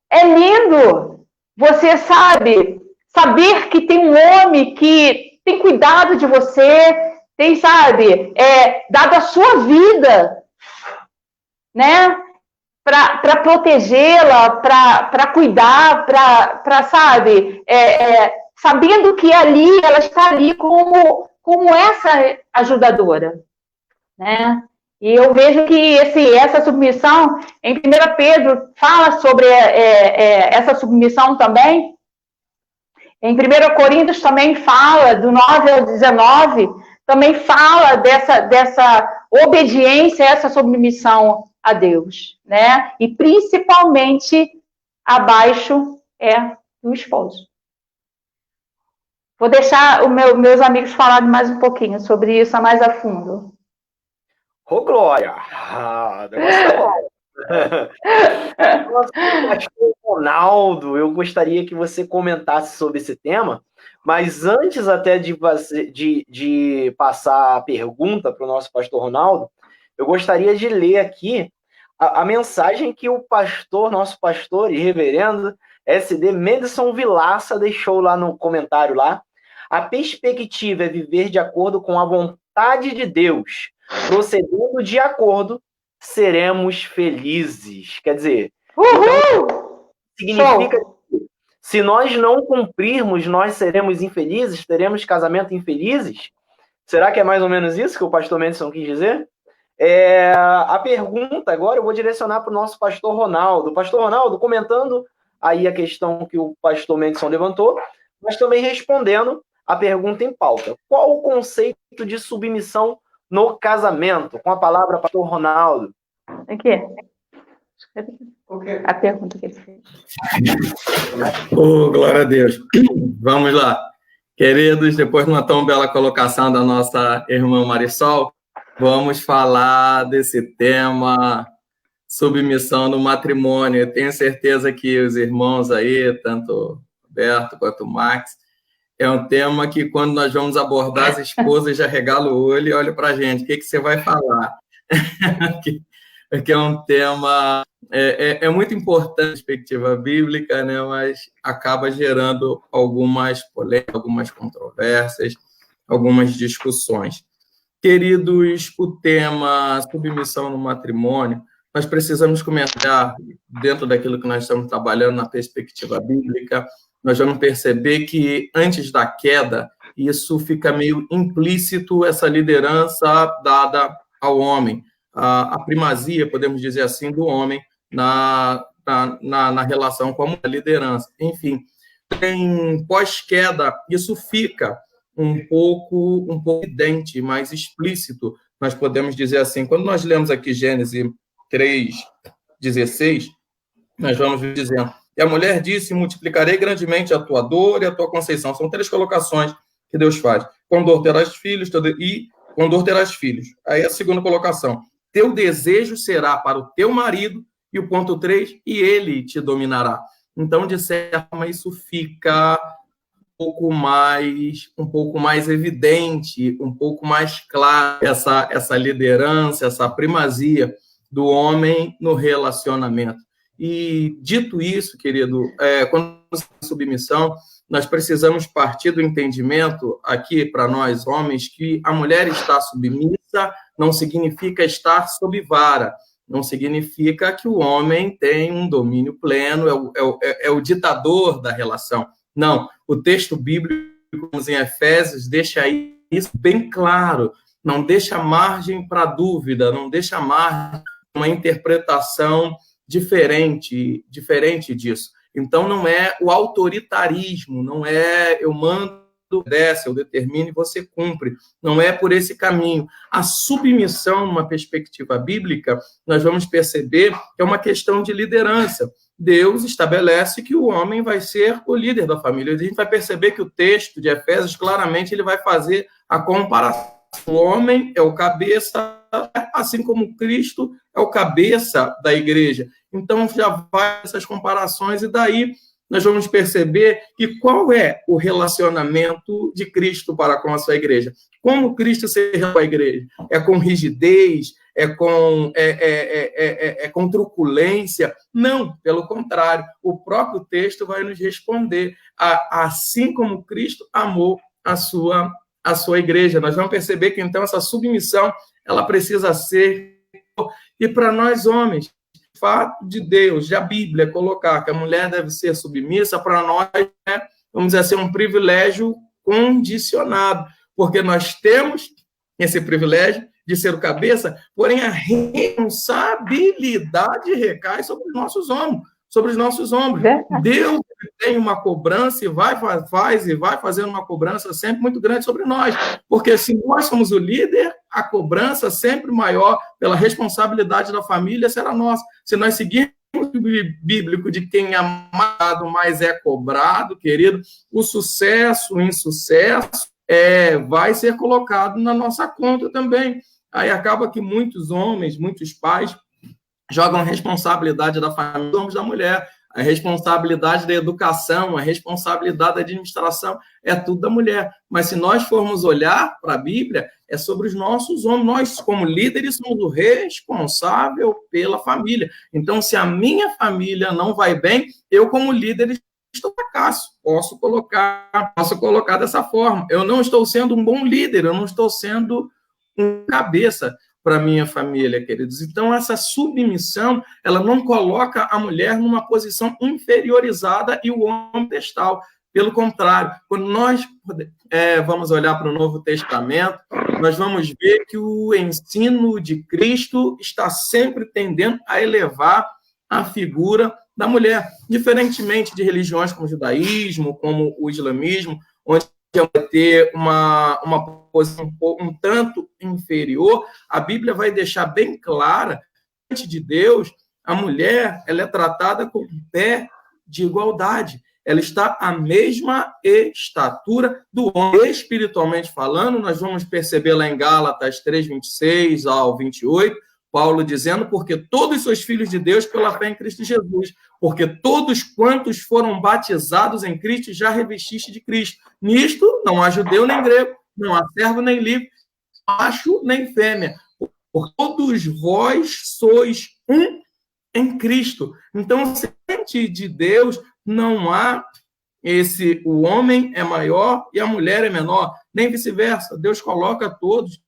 É lindo você saber que tem um homem que tem cuidado de você, tem, dado a sua vida, né? Para protegê-la, para cuidar, sabendo que ela está ali como essa ajudadora, né? E eu vejo que essa submissão, em 1 Pedro, fala sobre essa submissão também, Em 1 Coríntios também fala, do 9 ao 19, também fala dessa obediência, essa submissão a Deus, né? E principalmente abaixo do esposo. Vou deixar meus amigos falarem mais um pouquinho sobre isso mais a fundo. Ô, Glória! Negócio tá bom. Pastor Ronaldo, eu gostaria que você comentasse sobre esse tema, mas antes até de passar a pergunta para o nosso pastor Ronaldo, eu gostaria de ler aqui a mensagem que o nosso pastor e reverendo SD Menderson Vilaça deixou lá no comentário lá. A perspectiva é viver de acordo com a vontade de Deus, procedendo de acordo, seremos felizes. Quer dizer, então, significa que se nós não cumprirmos, nós seremos infelizes, teremos casamento infelizes? Será que é mais ou menos isso que o pastor Menderson quis dizer? A pergunta agora eu vou direcionar para o nosso pastor Ronaldo. Pastor Ronaldo, comentando aí a questão que o pastor Menderson levantou, mas também respondendo a pergunta em pauta. Qual o conceito de submissão no casamento? Com a palavra, pastor Ronaldo. Aqui. A pergunta que ele fez. Glória a Deus. Vamos lá. Queridos, depois de uma tão bela colocação da nossa irmã Marisol, vamos falar desse tema, submissão no matrimônio. Eu tenho certeza que os irmãos aí, tanto Roberto quanto o Max, é um tema que, quando nós vamos abordar, as esposas já regalam o olho e olham para a gente. O que você vai falar? Porque é um tema... É muito importante, perspectiva bíblica, né? Mas acaba gerando algumas polêmicas, algumas controvérsias, algumas discussões. Queridos, o tema submissão no matrimônio, nós precisamos comentar, dentro daquilo que nós estamos trabalhando na perspectiva bíblica, nós vamos perceber que, antes da queda, isso fica meio implícito, essa liderança dada ao homem, a primazia, podemos dizer assim, do homem na relação com a liderança. Enfim, pós-queda, isso fica um pouco evidente, mais explícito, nós podemos dizer assim. Quando nós lemos aqui Gênesis 3:16, nós vamos dizendo: e a mulher disse: multiplicarei grandemente a tua dor e a tua conceição. São 3 colocações que Deus faz. Com dor terás filhos, e com dor terás filhos. Aí a segunda colocação: teu desejo será para o teu marido, e o ponto 3, e ele te dominará. Então, de certa forma, isso fica um pouco mais evidente, um pouco mais claro, essa liderança, essa primazia do homem no relacionamento. E, dito isso, querido, quando submissão, nós precisamos partir do entendimento aqui, para nós homens, que a mulher estar submissa não significa estar sob vara, não significa que o homem tem um domínio pleno, é o ditador da relação. Não, o texto bíblico, como em Efésios, deixa isso bem claro, não deixa margem para dúvida, não deixa margem para uma interpretação diferente disso. Então, não é o autoritarismo, não é eu mando, desce, eu determino e você cumpre. Não é por esse caminho. A submissão, numa perspectiva bíblica, nós vamos perceber que é uma questão de liderança. Deus estabelece que o homem vai ser o líder da família. A gente vai perceber que o texto de Efésios, claramente, ele vai fazer a comparação. O homem é o cabeça, assim como Cristo é o cabeça da igreja. Então, já vai essas comparações, e daí nós vamos perceber que qual é o relacionamento de Cristo para com a sua igreja. Como Cristo se relaciona com a igreja? É com rigidez? É com truculência? Não, pelo contrário. O próprio texto vai nos responder. Assim como Cristo amou a sua igreja. Nós vamos perceber que, então, essa submissão, ela precisa ser... E para nós, homens, o fato de Deus, de a Bíblia, colocar que a mulher deve ser submissa, para nós, vamos dizer assim, um privilégio condicionado, porque nós temos esse privilégio de ser o cabeça, porém a responsabilidade recai sobre os nossos ombros. sobre os nossos ombros. Verdade. Deus tem uma cobrança e vai fazendo uma cobrança sempre muito grande sobre nós, porque se nós somos o líder, a cobrança sempre maior pela responsabilidade da família será nossa. Se nós seguirmos o bíblico de quem é amado, mas é cobrado, querido, o sucesso, o insucesso, vai ser colocado na nossa conta também. Aí acaba que muitos homens, muitos pais, jogam a responsabilidade da família nos ombros da mulher, a responsabilidade da educação, a responsabilidade da administração, é tudo da mulher. Mas se nós formos olhar para a Bíblia, é sobre os nossos ombros. Nós, como líderes, somos o responsável pela família. Então, se a minha família não vai bem, eu, como líder, estou fracasso. Posso colocar dessa forma. Eu não estou sendo um bom líder, eu não estou sendo um cabeça para minha família, queridos. Então, essa submissão, ela não coloca a mulher numa posição inferiorizada e o homem pedestal. Pelo contrário, quando nós vamos olhar para o Novo Testamento, nós vamos ver que o ensino de Cristo está sempre tendendo a elevar a figura da mulher, diferentemente de religiões como o judaísmo, como o islamismo, onde vai ter uma posição um tanto inferior, a Bíblia vai deixar bem clara, diante de Deus, a mulher ela é tratada com pé de igualdade. Ela está à mesma estatura do homem. Espiritualmente falando, nós vamos perceber lá em Gálatas 3:26 ao 28, Paulo dizendo, porque todos sois filhos de Deus pela fé em Cristo Jesus, porque todos quantos foram batizados em Cristo já revestiste de Cristo. Nisto não há judeu nem grego, não há servo nem livre, macho nem fêmea, porque todos vós sois um em Cristo. Então, diante de Deus, não há o homem é maior e a mulher é menor, nem vice-versa. Deus coloca todos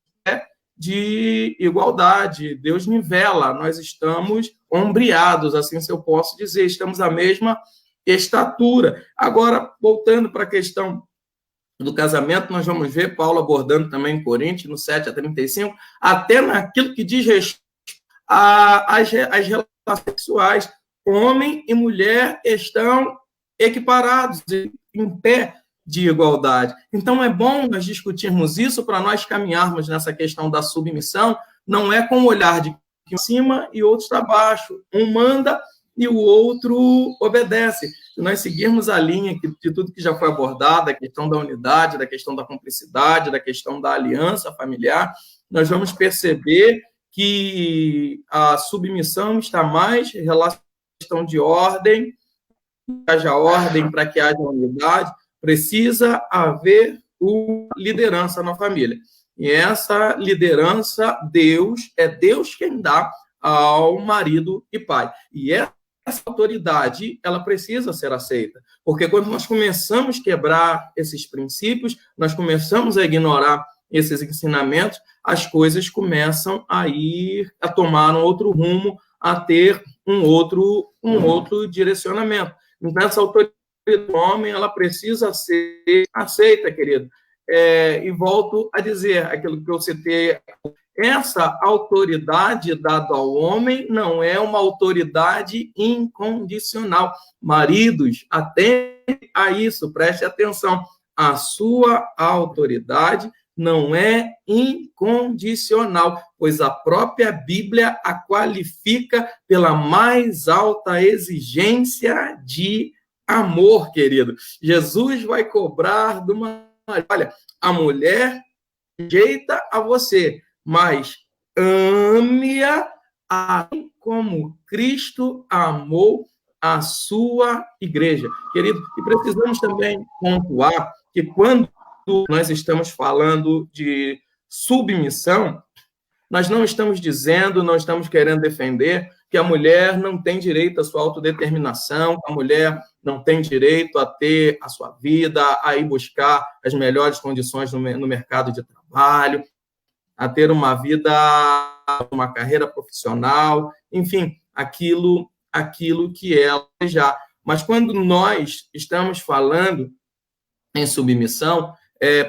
de igualdade, Deus nivela, nós estamos ombreados, assim se eu posso dizer, estamos à mesma estatura. Agora, voltando para a questão do casamento, nós vamos ver Paulo abordando também em Coríntios, no 7:35, até naquilo que diz respeito às relações sexuais. Homem e mulher estão equiparados, em pé de igualdade. Então, é bom nós discutirmos isso para nós caminharmos nessa questão da submissão, não é com o olhar de cima e outros para baixo. Um manda e o outro obedece. Se nós seguirmos a linha de tudo que já foi abordado, a questão da unidade, da questão da cumplicidade, da questão da aliança familiar, nós vamos perceber que a submissão está mais relacionada à questão de ordem, que haja ordem para que haja unidade, precisa haver liderança na família. E essa liderança, é Deus quem dá ao marido e pai. E essa autoridade, ela precisa ser aceita. Porque quando nós começamos a quebrar esses princípios, nós começamos a ignorar esses ensinamentos, as coisas começam a tomar um outro rumo, a ter um outro direcionamento. Então, essa autoridade do homem, ela precisa ser aceita, querido. E volto a dizer aquilo que eu citei. Essa autoridade dada ao homem não é uma autoridade incondicional. Maridos, atentem a isso, preste atenção. A sua autoridade não é incondicional, pois a própria Bíblia a qualifica pela mais alta exigência de amor, querido. Jesus vai cobrar de uma... Olha, a mulher rejeita a você, mas ame-a assim como Cristo amou a sua igreja. Querido, e precisamos também pontuar que quando nós estamos falando de submissão, nós não estamos dizendo, não estamos querendo defender que a mulher não tem direito à sua autodeterminação, a mulher não tem direito a ter a sua vida, a ir buscar as melhores condições no mercado de trabalho, a ter uma vida, uma carreira profissional, enfim, aquilo que ela já. Mas quando nós estamos falando em submissão,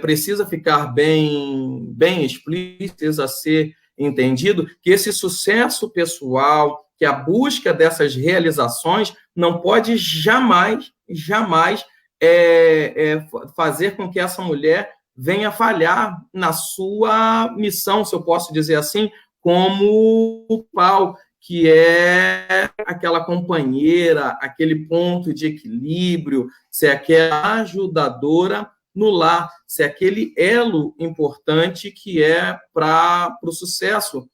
precisa ficar bem explícito, precisa ser entendido que esse sucesso pessoal, que que a busca dessas realizações não pode jamais fazer com que essa mulher venha falhar na sua missão, se eu posso dizer assim, como o pau, que é aquela companheira, aquele ponto de equilíbrio, ser aquela ajudadora no lar, ser aquele elo importante que é para o sucesso,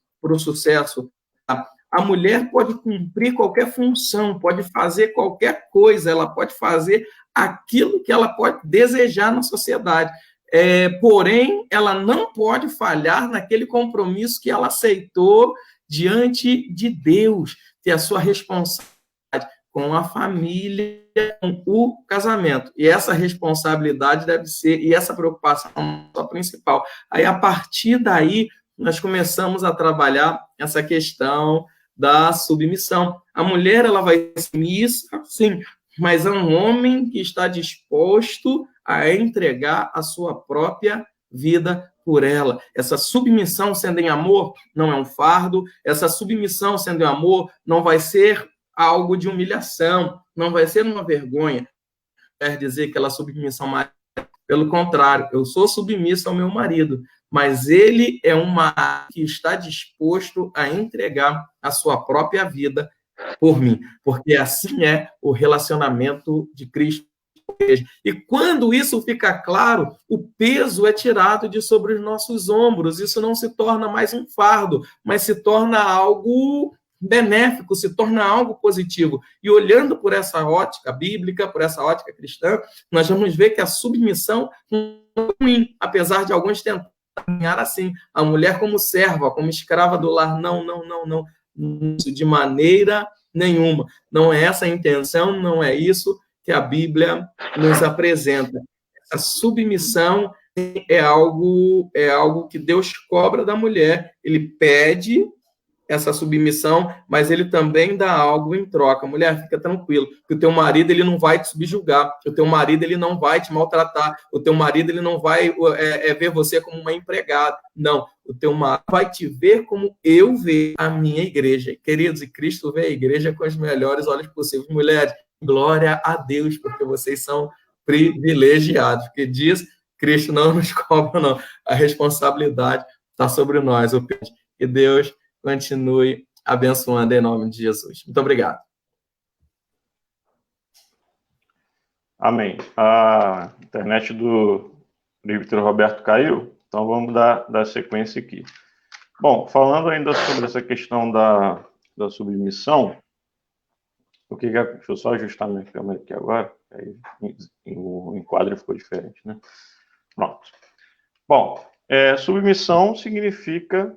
A mulher pode cumprir qualquer função, pode fazer qualquer coisa, ela pode fazer aquilo que ela pode desejar na sociedade. Porém, ela não pode falhar naquele compromisso que ela aceitou diante de Deus, ter a sua responsabilidade com a família, com o casamento. E essa responsabilidade deve ser, e essa preocupação é a principal. Aí, a partir daí, nós começamos a trabalhar essa questão da submissão. A mulher, ela vai ser submissa, sim, mas é um homem que está disposto a entregar a sua própria vida por ela. Essa submissão sendo em amor não é um fardo, essa submissão sendo em amor não vai ser algo de humilhação, não vai ser uma vergonha. Quer dizer que ela submissão mais. Pelo contrário, eu sou submissa ao meu marido, mas ele é um marido que está disposto a entregar a sua própria vida por mim, porque assim é o relacionamento de Cristo. E quando isso fica claro, o peso é tirado de sobre os nossos ombros. Isso não se torna mais um fardo, mas se torna algo benéfico, se torna algo positivo. E olhando por essa ótica bíblica, por essa ótica cristã, nós vamos ver que a submissão não é ruim, apesar de alguns tentarem caminhar assim, a mulher como serva, como escrava do lar. Não. De maneira nenhuma. Não é essa a intenção, não é isso que a Bíblia nos apresenta. A submissão é algo que Deus cobra da mulher. Ele pede essa submissão, mas ele também dá algo em troca. Mulher, fica tranquilo, que o teu marido ele não vai te subjugar, o teu marido ele não vai te maltratar, o teu marido ele não vai ver você como uma empregada. Não, o teu marido vai te ver como eu vejo a minha igreja. Queridos, e Cristo vê a igreja com os melhores olhos possíveis. Mulheres, glória a Deus, porque vocês são privilegiados, porque diz, Cristo não nos cobra, não. A responsabilidade está sobre nós. E Deus continue abençoando em nome de Jesus. Muito obrigado. Amém. A internet do Victor Roberto caiu, então vamos dar sequência aqui. Bom, falando ainda sobre essa questão da submissão, deixa eu só ajustar minha câmera aqui agora, aí o enquadro ficou diferente, né? Pronto. Bom, submissão significa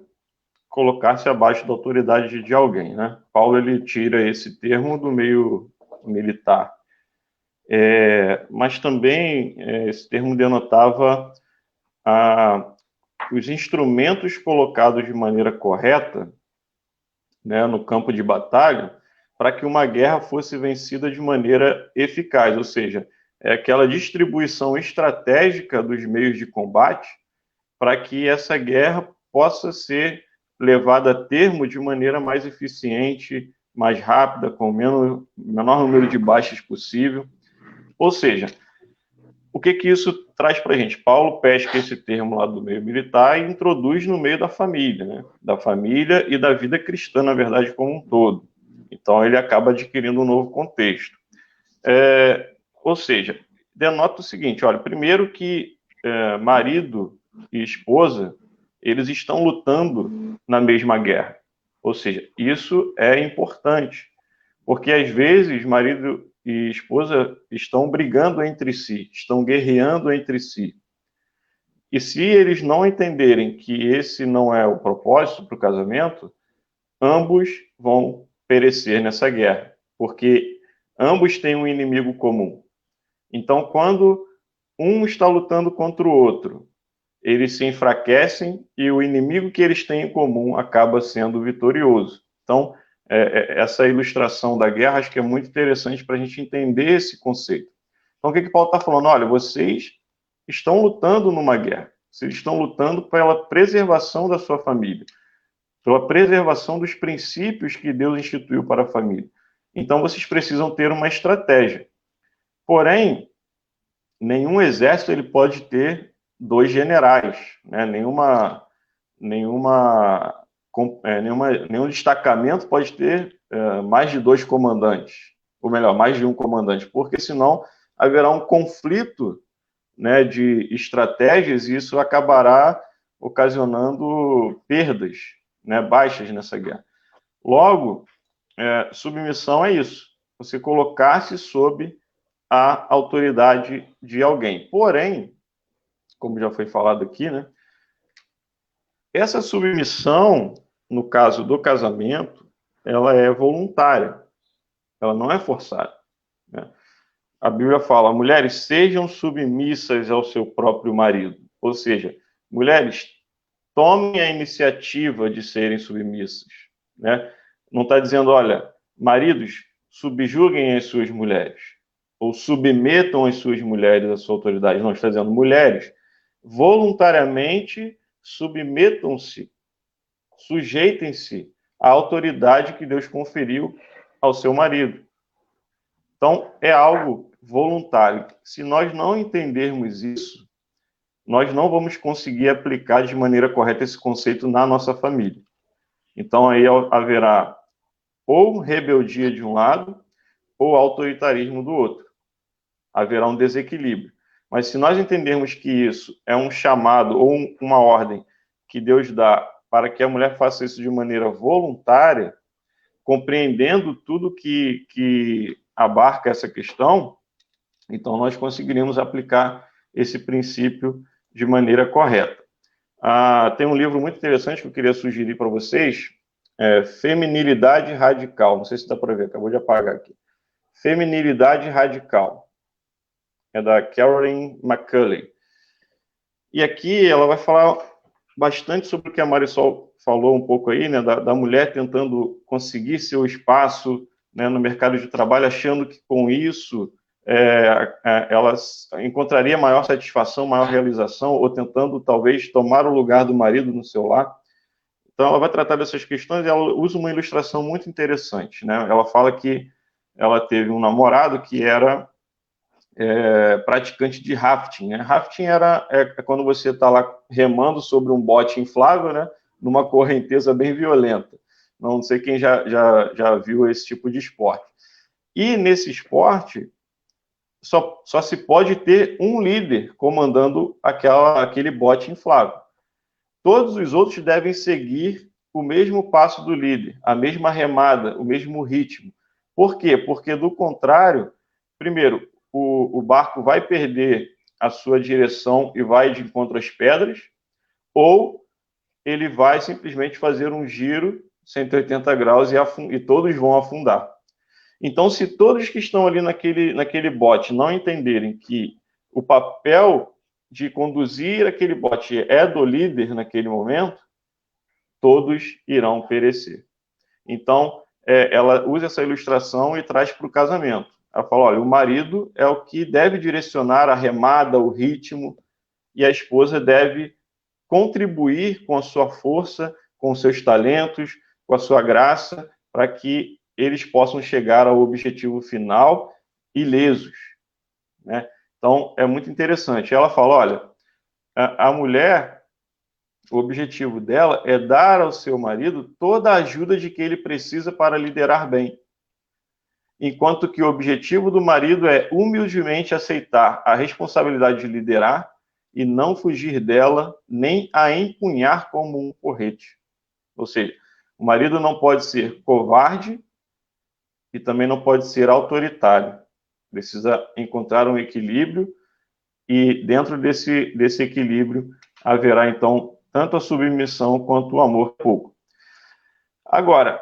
colocar-se abaixo da autoridade de alguém, né? Paulo, ele tira esse termo do meio militar. Mas também esse termo denotava os instrumentos colocados de maneira correta, né, no campo de batalha, para que uma guerra fosse vencida de maneira eficaz, ou seja, aquela distribuição estratégica dos meios de combate para que essa guerra possa ser levada a termo de maneira mais eficiente, mais rápida, com o menor número de baixas possível. Ou seja, o que isso traz para a gente? Paulo pesca esse termo lá do meio militar e introduz no meio da família, né? Da família e da vida cristã, na verdade, como um todo. Então, ele acaba adquirindo um novo contexto. Ou seja, denota o seguinte, olha, primeiro que marido e esposa, eles estão lutando na mesma guerra. Ou seja, isso é importante, porque às vezes marido e esposa estão brigando entre si, estão guerreando entre si. E se eles não entenderem que esse não é o propósito para o casamento, ambos vão perecer nessa guerra, porque ambos têm um inimigo comum. Então, quando um está lutando contra o outro, eles se enfraquecem e o inimigo que eles têm em comum acaba sendo vitorioso. Então, essa ilustração da guerra acho que é muito interessante para a gente entender esse conceito. Então, o que Paulo está falando? Olha, vocês estão lutando numa guerra, vocês estão lutando pela preservação da sua família. pela preservação dos princípios que Deus instituiu para a família. Então, vocês precisam ter uma estratégia. Porém, nenhum exército ele pode ter 2 generais, né? Nenhum destacamento pode ter mais de 2 comandantes, ou melhor, mais de um comandante, porque senão haverá um conflito, né, de estratégias e isso acabará ocasionando perdas, né, baixas nessa guerra. Logo, submissão é isso, você colocar-se sob a autoridade de alguém. Porém, como já foi falado aqui, né, essa submissão, no caso do casamento, ela é voluntária, ela não é forçada, né? A Bíblia fala, mulheres, sejam submissas ao seu próprio marido. Ou seja, mulheres, tomem a iniciativa de serem submissas, né? Não está dizendo, olha, maridos, subjuguem as suas mulheres, ou submetam as suas mulheres à sua autoridade. Não, está dizendo, mulheres, voluntariamente submetam-se, sujeitem-se à autoridade que Deus conferiu ao seu marido. Então, é algo voluntário. Se nós não entendermos isso, nós não vamos conseguir aplicar de maneira correta esse conceito na nossa família. Então, aí haverá ou rebeldia de um lado, ou autoritarismo do outro. Haverá um desequilíbrio. Mas se nós entendermos que isso é um chamado ou uma ordem que Deus dá para que a mulher faça isso de maneira voluntária, compreendendo tudo que abarca essa questão, então nós conseguiremos aplicar esse princípio de maneira correta. Tem um livro muito interessante que eu queria sugerir para vocês, Feminilidade Radical. Não sei se dá para ver, acabou de apagar aqui. Feminilidade Radical. É da Carolyn McCulley. E aqui ela vai falar bastante sobre o que a Marisol falou um pouco aí, né, da mulher tentando conseguir seu espaço, né, no mercado de trabalho, achando que com isso ela encontraria maior satisfação, maior realização, ou tentando talvez tomar o lugar do marido no seu lar. Então ela vai tratar dessas questões e ela usa uma ilustração muito interessante, né? Ela fala que ela teve um namorado que era praticante de rafting, né? Rafting é quando você está lá remando sobre um bote inflável, né? Numa correnteza bem violenta. Não sei quem já viu esse tipo de esporte. E nesse esporte, só se pode ter um líder comandando aquele bote inflável. Todos os outros devem seguir o mesmo passo do líder, a mesma remada, o mesmo ritmo. Por quê? Porque, do contrário, primeiro, o barco vai perder a sua direção e vai de encontro às pedras, ou ele vai simplesmente fazer um giro 180 graus e todos vão afundar. Então, se todos que estão ali naquele bote não entenderem que o papel de conduzir aquele bote é do líder naquele momento, todos irão perecer. Então, ela usa essa ilustração e traz para o casamento. Ela fala, olha, o marido é o que deve direcionar a remada, o ritmo, e a esposa deve contribuir com a sua força, com os seus talentos, com a sua graça, para que eles possam chegar ao objetivo final ilesos, né? Então, é muito interessante. Ela fala, olha, a mulher, o objetivo dela é dar ao seu marido toda a ajuda de que ele precisa para liderar bem. Enquanto que o objetivo do marido é humildemente aceitar a responsabilidade de liderar e não fugir dela, nem a empunhar como um porrete. Ou seja, o marido não pode ser covarde e também não pode ser autoritário. Precisa encontrar um equilíbrio e dentro desse equilíbrio haverá, então, tanto a submissão quanto o amor público. Agora,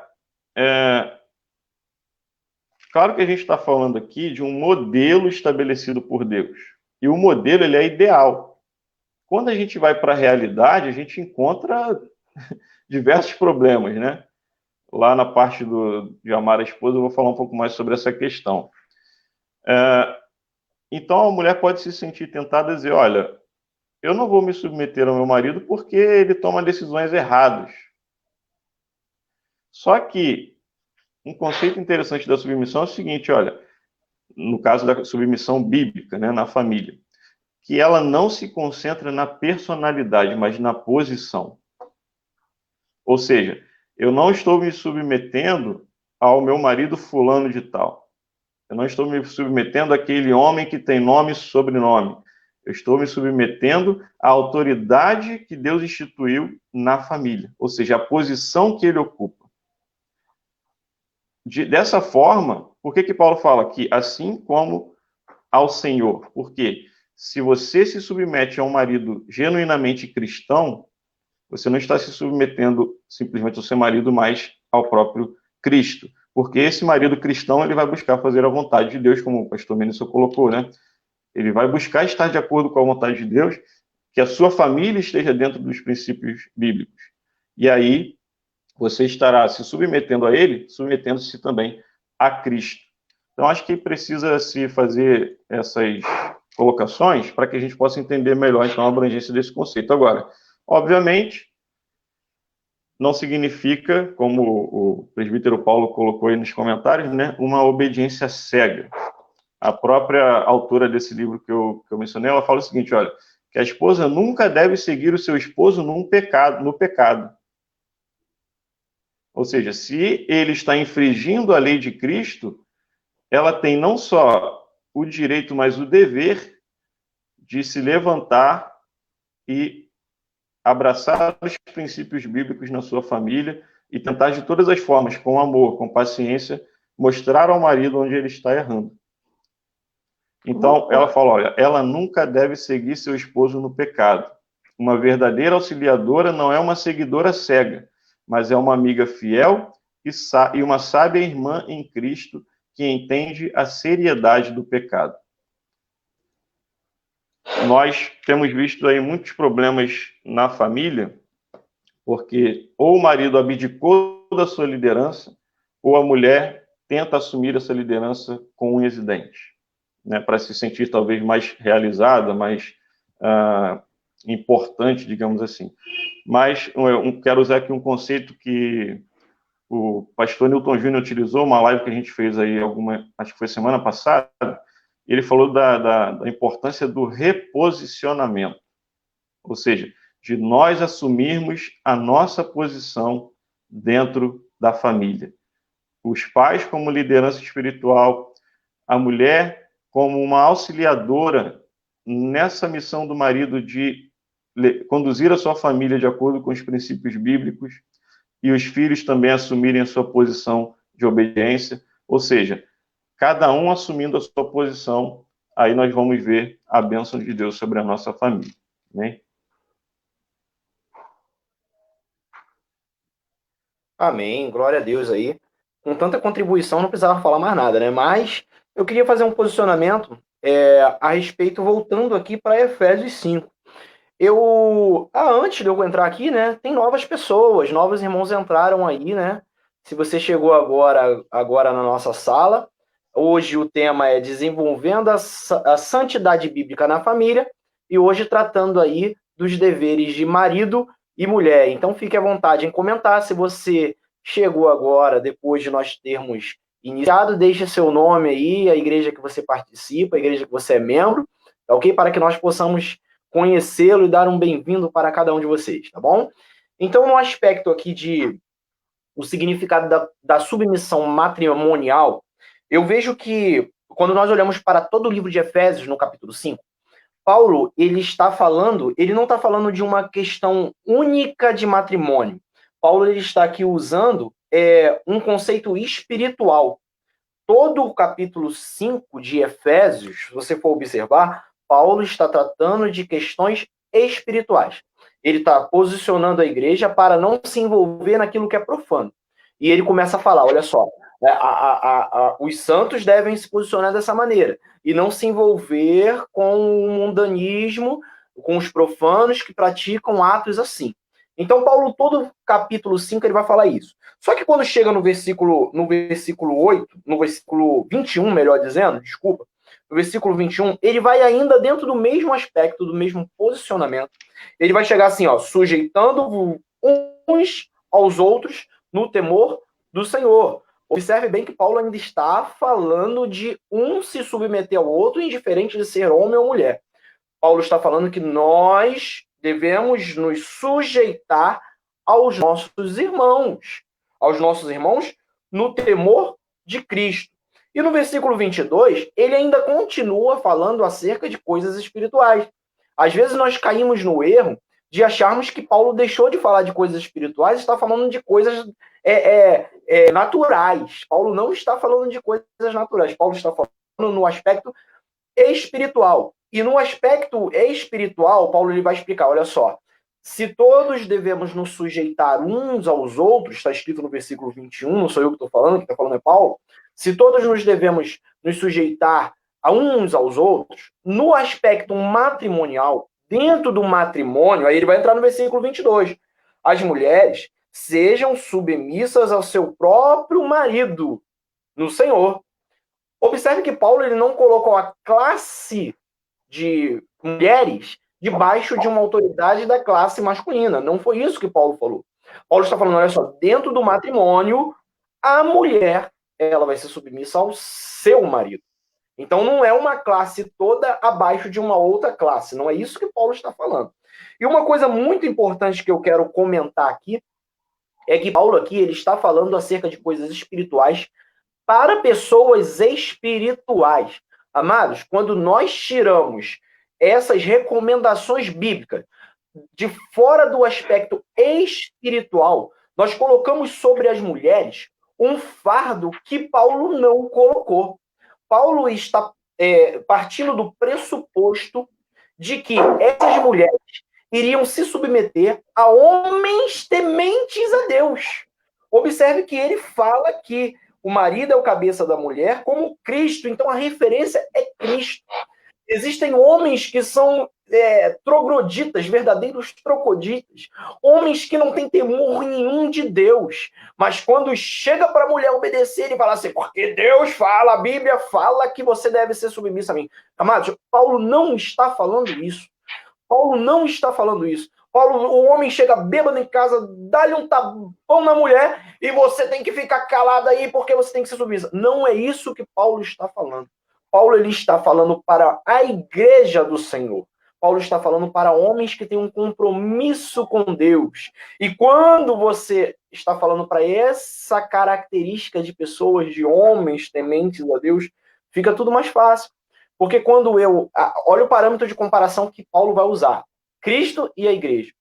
claro que a gente está falando aqui de um modelo estabelecido por Deus. E o modelo ele é ideal. Quando a gente vai para a realidade, a gente encontra diversos problemas, né? Lá na parte de amar a esposa, eu vou falar um pouco mais sobre essa questão. Então, a mulher pode se sentir tentada a dizer, olha, eu não vou me submeter ao meu marido porque ele toma decisões erradas. Só que um conceito interessante da submissão é o seguinte, olha, no caso da submissão bíblica, né, na família, que ela não se concentra na personalidade, mas na posição. Ou seja, eu não estou me submetendo ao meu marido fulano de tal. Eu não estou me submetendo àquele homem que tem nome e sobrenome. Eu estou me submetendo à autoridade que Deus instituiu na família, ou seja, a posição que ele ocupa. Dessa forma, por que Paulo fala que assim como ao Senhor? Porque se você se submete a um marido genuinamente cristão, você não está se submetendo simplesmente ao seu marido, mas ao próprio Cristo. Porque esse marido cristão, ele vai buscar fazer a vontade de Deus, como o pastor Menino colocou, né? Ele vai buscar estar de acordo com a vontade de Deus, que a sua família esteja dentro dos princípios bíblicos. E aí, você estará se submetendo a ele, submetendo-se também a Cristo. Então, acho que precisa se fazer essas colocações para que a gente possa entender melhor, então, a abrangência desse conceito. Agora, obviamente, não significa, como o presbítero Paulo colocou aí nos comentários, né, uma obediência cega. A própria autora desse livro que eu mencionei, ela fala o seguinte, olha, que a esposa nunca deve seguir o seu esposo no pecado. Ou seja, se ele está infringindo a lei de Cristo, ela tem não só o direito, mas o dever de se levantar e abraçar os princípios bíblicos na sua família e tentar de todas as formas, com amor, com paciência, mostrar ao marido onde ele está errando. Então, ela fala, olha, ela nunca deve seguir seu esposo no pecado. Uma verdadeira auxiliadora não é uma seguidora cega, mas é uma amiga fiel e uma sábia irmã em Cristo que entende a seriedade do pecado. Nós temos visto aí muitos problemas na família, porque ou o marido abdicou da sua liderança, ou a mulher tenta assumir essa liderança com unhas e dentes, né, para se sentir talvez mais realizada, mais importante, digamos assim. Mas eu quero usar aqui um conceito que o pastor Newton Júnior utilizou, uma live que a gente fez aí, acho que foi semana passada, e ele falou da importância do reposicionamento, ou seja, de nós assumirmos a nossa posição dentro da família. Os pais como liderança espiritual, a mulher como uma auxiliadora nessa missão do marido de conduzir a sua família de acordo com os princípios bíblicos, e os filhos também assumirem a sua posição de obediência, ou seja, cada um assumindo a sua posição, aí nós vamos ver a bênção de Deus sobre a nossa família. Amém? Amém, glória a Deus aí. Com tanta contribuição, não precisava falar mais nada, né? Mas eu queria fazer um posicionamento a respeito, voltando aqui para Efésios 5. Antes de eu entrar aqui, né, tem novas pessoas, novos irmãos entraram aí, né? Se você chegou agora na nossa sala, hoje o tema é desenvolvendo a santidade bíblica na família, e hoje tratando aí dos deveres de marido e mulher. Então fique à vontade em comentar. Se você chegou agora, depois de nós termos iniciado, deixe seu nome aí, a igreja que você participa, a igreja que você é membro, tá ok? Para que nós possamos conhecê-lo e dar um bem-vindo para cada um de vocês, tá bom? Então, no aspecto aqui de o significado da submissão matrimonial, eu vejo que, quando nós olhamos para todo o livro de Efésios, no capítulo 5, Paulo, ele não está falando de uma questão única de matrimônio. Paulo, ele está aqui usando um conceito espiritual. Todo o capítulo 5 de Efésios, se você for observar, Paulo está tratando de questões espirituais. Ele está posicionando a igreja para não se envolver naquilo que é profano. E ele começa a falar, olha só, os santos devem se posicionar dessa maneira e não se envolver com o mundanismo, com os profanos que praticam atos assim. Então, Paulo, todo o capítulo 5, ele vai falar isso. Só que quando chega no versículo 21, melhor dizendo, desculpa, no versículo 21, ele vai ainda dentro do mesmo aspecto, do mesmo posicionamento. Ele vai chegar assim, ó, sujeitando uns aos outros no temor do Senhor. Observe bem que Paulo ainda está falando de um se submeter ao outro, indiferente de ser homem ou mulher. Paulo está falando que nós devemos nos sujeitar aos nossos irmãos no temor de Cristo. E no versículo 22, ele ainda continua falando acerca de coisas espirituais. Às vezes nós caímos no erro de acharmos que Paulo deixou de falar de coisas espirituais e está falando de coisas naturais. Paulo não está falando de coisas naturais. Paulo está falando no aspecto espiritual. E no aspecto espiritual, Paulo ele vai explicar, olha só, se todos devemos nos sujeitar uns aos outros, está escrito no versículo 21, não sou eu que estou falando, quem está falando é Paulo, se todos nos devemos nos sujeitar a uns aos outros, no aspecto matrimonial, dentro do matrimônio, aí ele vai entrar no versículo 22, as mulheres sejam submissas ao seu próprio marido no Senhor. Observe que Paulo ele não colocou a classe de mulheres debaixo de uma autoridade da classe masculina. Não foi isso que Paulo falou. Paulo está falando, olha só, dentro do matrimônio, a mulher ela vai ser submissa ao seu marido. Então não é uma classe toda abaixo de uma outra classe. Não é isso que Paulo está falando. E uma coisa muito importante que eu quero comentar aqui é que Paulo aqui ele está falando acerca de coisas espirituais para pessoas espirituais. Amados, quando nós tiramos essas recomendações bíblicas de fora do aspecto espiritual, nós colocamos sobre as mulheres um fardo que Paulo não colocou. Paulo está partindo do pressuposto de que essas mulheres iriam se submeter a homens tementes a Deus. Observe que ele fala que o marido é o cabeça da mulher como Cristo, então a referência é Cristo. Existem homens que são trogloditas, verdadeiros trocoditas, homens que não têm temor nenhum de Deus, mas quando chega para a mulher obedecer, ele fala assim, porque Deus fala, a Bíblia fala que você deve ser submissa a mim. Amados, Paulo não está falando isso. Paulo não está falando isso. Paulo, o homem chega bêbado em casa, dá-lhe um tapão na mulher e você tem que ficar calado aí porque você tem que ser submissa. Não é isso que Paulo está falando. Paulo ele está falando para a igreja do Senhor. Paulo está falando para homens que têm um compromisso com Deus. E quando você está falando para essa característica de pessoas, de homens tementes a Deus, fica tudo mais fácil. Porque quando olha o parâmetro de comparação que Paulo vai usar. Cristo e a igreja.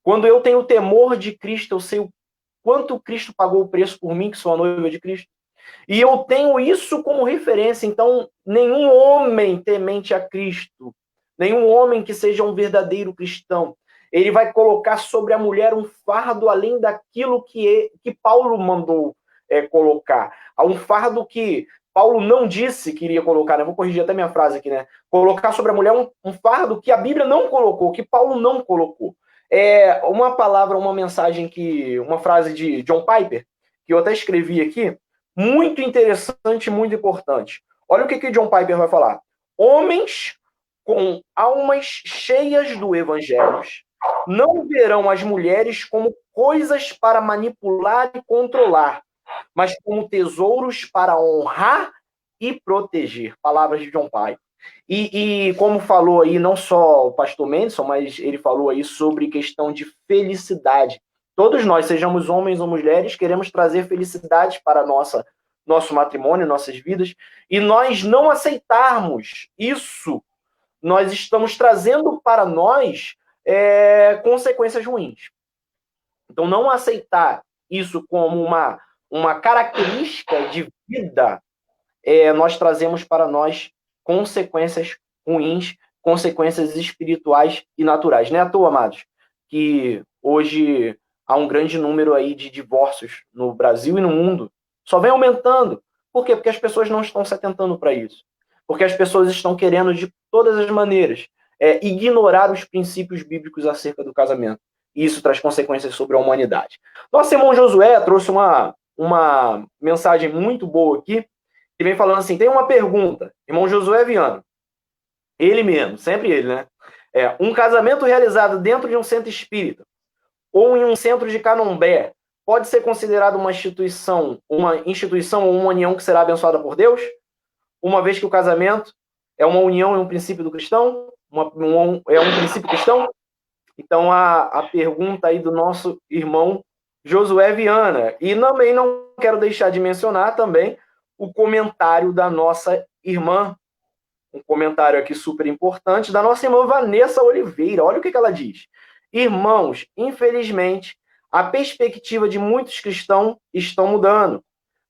Quando eu tenho o temor de Cristo, eu sei o quanto Cristo pagou o preço por mim, que sou a noiva de Cristo. E eu tenho isso como referência. Então, nenhum homem temente a Cristo, nenhum homem que seja um verdadeiro cristão, ele vai colocar sobre a mulher um fardo além daquilo que Paulo mandou colocar. Um fardo que Paulo não disse que iria colocar, né? Vou corrigir até minha frase aqui, né? Colocar sobre a mulher um fardo que a Bíblia não colocou, que Paulo não colocou. Uma palavra, uma mensagem, uma frase de John Piper, que eu até escrevi aqui, muito interessante, muito importante. Olha o que John Piper vai falar. Homens com almas cheias do evangelho não verão as mulheres como coisas para manipular e controlar, mas como tesouros para honrar e proteger. Palavras de John Piper. E como falou aí, não só o pastor Mendelssohn, mas ele falou aí sobre questão de felicidade. Todos nós, sejamos homens ou mulheres, queremos trazer felicidade para nosso matrimônio, nossas vidas, e nós não aceitarmos isso, nós estamos trazendo para nós consequências ruins. Então, não aceitar isso como uma característica de vida, nós trazemos para nós consequências ruins, consequências espirituais e naturais. Não é à toa, amados, que hoje há um grande número aí de divórcios no Brasil e no mundo. Só vem aumentando. Por quê? Porque as pessoas não estão se atentando para isso. Porque as pessoas estão querendo, de todas as maneiras, ignorar os princípios bíblicos acerca do casamento. E isso traz consequências sobre a humanidade. Nosso irmão Josué trouxe uma mensagem muito boa aqui, que vem falando assim, tem uma pergunta, irmão Josué Viana, ele mesmo, sempre ele, né? Um casamento realizado dentro de um centro espírita, ou em um centro de candomblé, pode ser considerado uma instituição ou uma união que será abençoada por Deus, uma vez que o casamento é uma união e um princípio do cristão, é um princípio cristão? Então, a pergunta aí do nosso irmão Josué Viana. E também não quero deixar de mencionar também o comentário da nossa irmã, um comentário aqui super importante, da nossa irmã Vanessa Oliveira. Olha o que ela diz. Irmãos, infelizmente, a perspectiva de muitos cristãos estão mudando.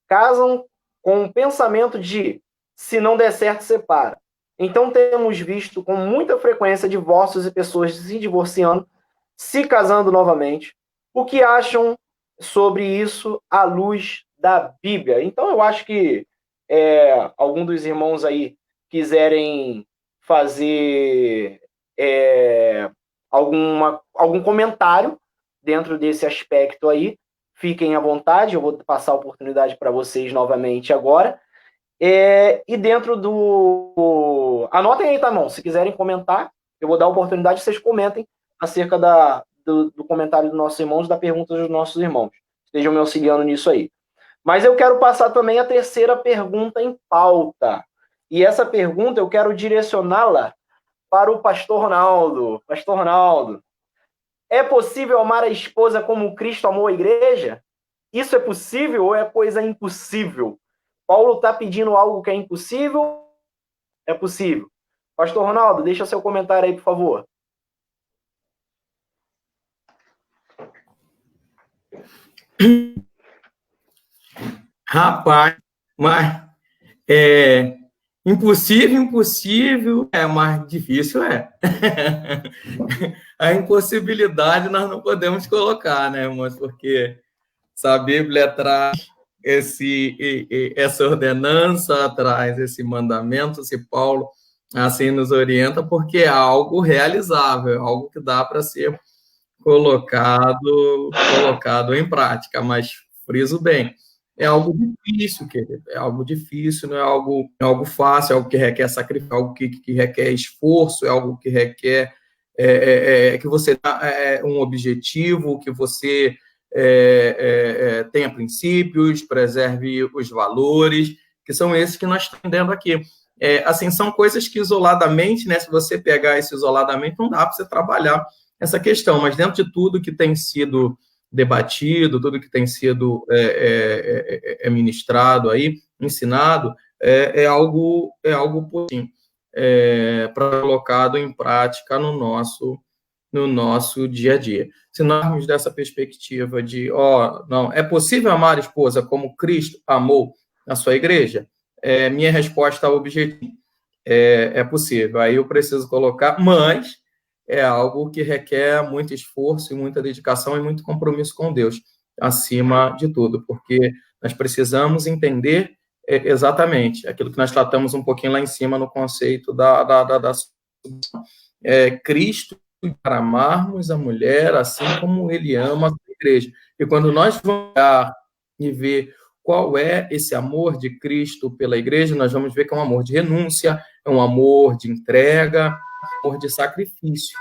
Casam com o pensamento de, se não der certo, separa. Então, temos visto com muita frequência divórcios e pessoas se divorciando, se casando novamente. O que acham sobre isso à luz da Bíblia? Então, eu acho que algum dos irmãos aí quiserem fazer algum comentário dentro desse aspecto aí, fiquem à vontade, eu vou passar a oportunidade para vocês novamente agora. E dentro do... Anotem aí, tá, irmão? Se quiserem comentar, eu vou dar a oportunidade que vocês comentem acerca do comentário dos nossos irmãos, da pergunta dos nossos irmãos. Estejam me auxiliando nisso aí. Mas eu quero passar também a terceira pergunta em pauta. E essa pergunta eu quero direcioná-la para o pastor Ronaldo. Pastor Ronaldo, é possível amar a esposa como Cristo amou a igreja? Isso é possível ou é coisa impossível? Paulo está pedindo algo que é impossível? É possível. Pastor Ronaldo, deixa seu comentário aí, por favor. Rapaz, mas impossível, mais difícil A impossibilidade nós não podemos colocar, né, irmãos? Porque se a Bíblia traz essa ordenança, traz esse mandamento, se Paulo assim nos orienta, porque é algo realizável, é algo que dá para ser colocado em prática, mas friso bem, é algo difícil, querido, é algo difícil, não é algo fácil, é algo que requer sacrifício, é algo que requer esforço, é algo que requer que você tenha um objetivo, que você tenha princípios, preserve os valores, que são esses que nós estamos vendo aqui. Assim, são coisas que isoladamente, né, se você pegar isso isoladamente, não dá para você trabalhar essa questão, mas dentro de tudo que tem sido debatido, tudo que tem sido ministrado aí, ensinado, é algo assim, para colocado em prática no nosso dia a dia. Se nós formos dessa perspectiva de, não, é possível amar a esposa como Cristo amou a sua igreja? Minha resposta ao objetivo é possível. Aí eu preciso colocar, mas é algo que requer muito esforço e muita dedicação e muito compromisso com Deus, acima de tudo, porque nós precisamos entender exatamente aquilo que nós tratamos um pouquinho lá em cima no conceito da Cristo, para amarmos a mulher assim como ele ama a sua igreja. E quando nós vamos olhar e ver qual é esse amor de Cristo pela igreja, nós vamos ver que é um amor de renúncia, é um amor de entrega, amor de sacrifício,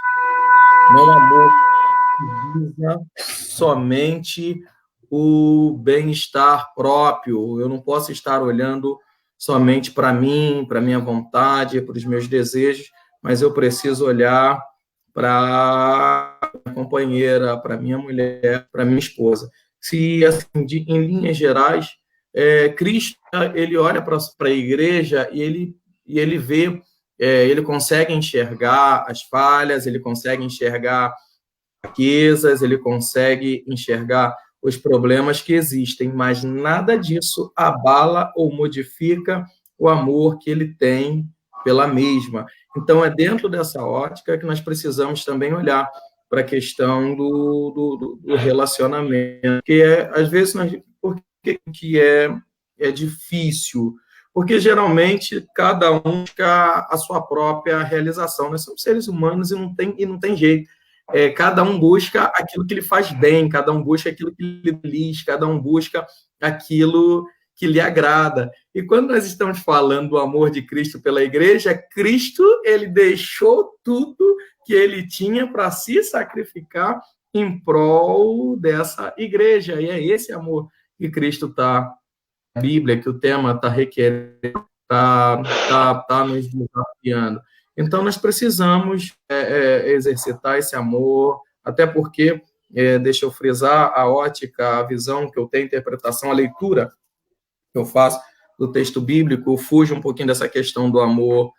não amor que visa somente o bem-estar próprio. Eu não posso estar olhando somente para mim, para minha vontade, para os meus desejos, mas eu preciso olhar para a minha companheira, para minha mulher, para minha esposa. Se, assim, em linhas gerais, Cristo, ele olha para a igreja e ele vê, ele consegue enxergar as falhas, ele consegue enxergar fraquezas, ele consegue enxergar os problemas que existem, mas nada disso abala ou modifica o amor que ele tem pela mesma. Então, é dentro dessa ótica que nós precisamos também olhar para a questão do relacionamento, que às vezes, por que é difícil? Porque, geralmente, cada um busca a sua própria realização. Nós somos seres humanos e não tem jeito. Cada um busca aquilo que lhe faz bem, cada um busca aquilo que lhe feliz, cada um busca aquilo que lhe agrada. E quando nós estamos falando do amor de Cristo pela igreja, Cristo, ele deixou tudo que ele tinha para se sacrificar em prol dessa igreja. E é esse amor que Cristo está na Bíblia, que o tema está requerendo, está nos desafiando. Então, nós precisamos exercitar esse amor, até porque, deixa eu frisar, a ótica, a visão que eu tenho, a interpretação, a leitura que eu faço do texto bíblico, fuge um pouquinho dessa questão do amor,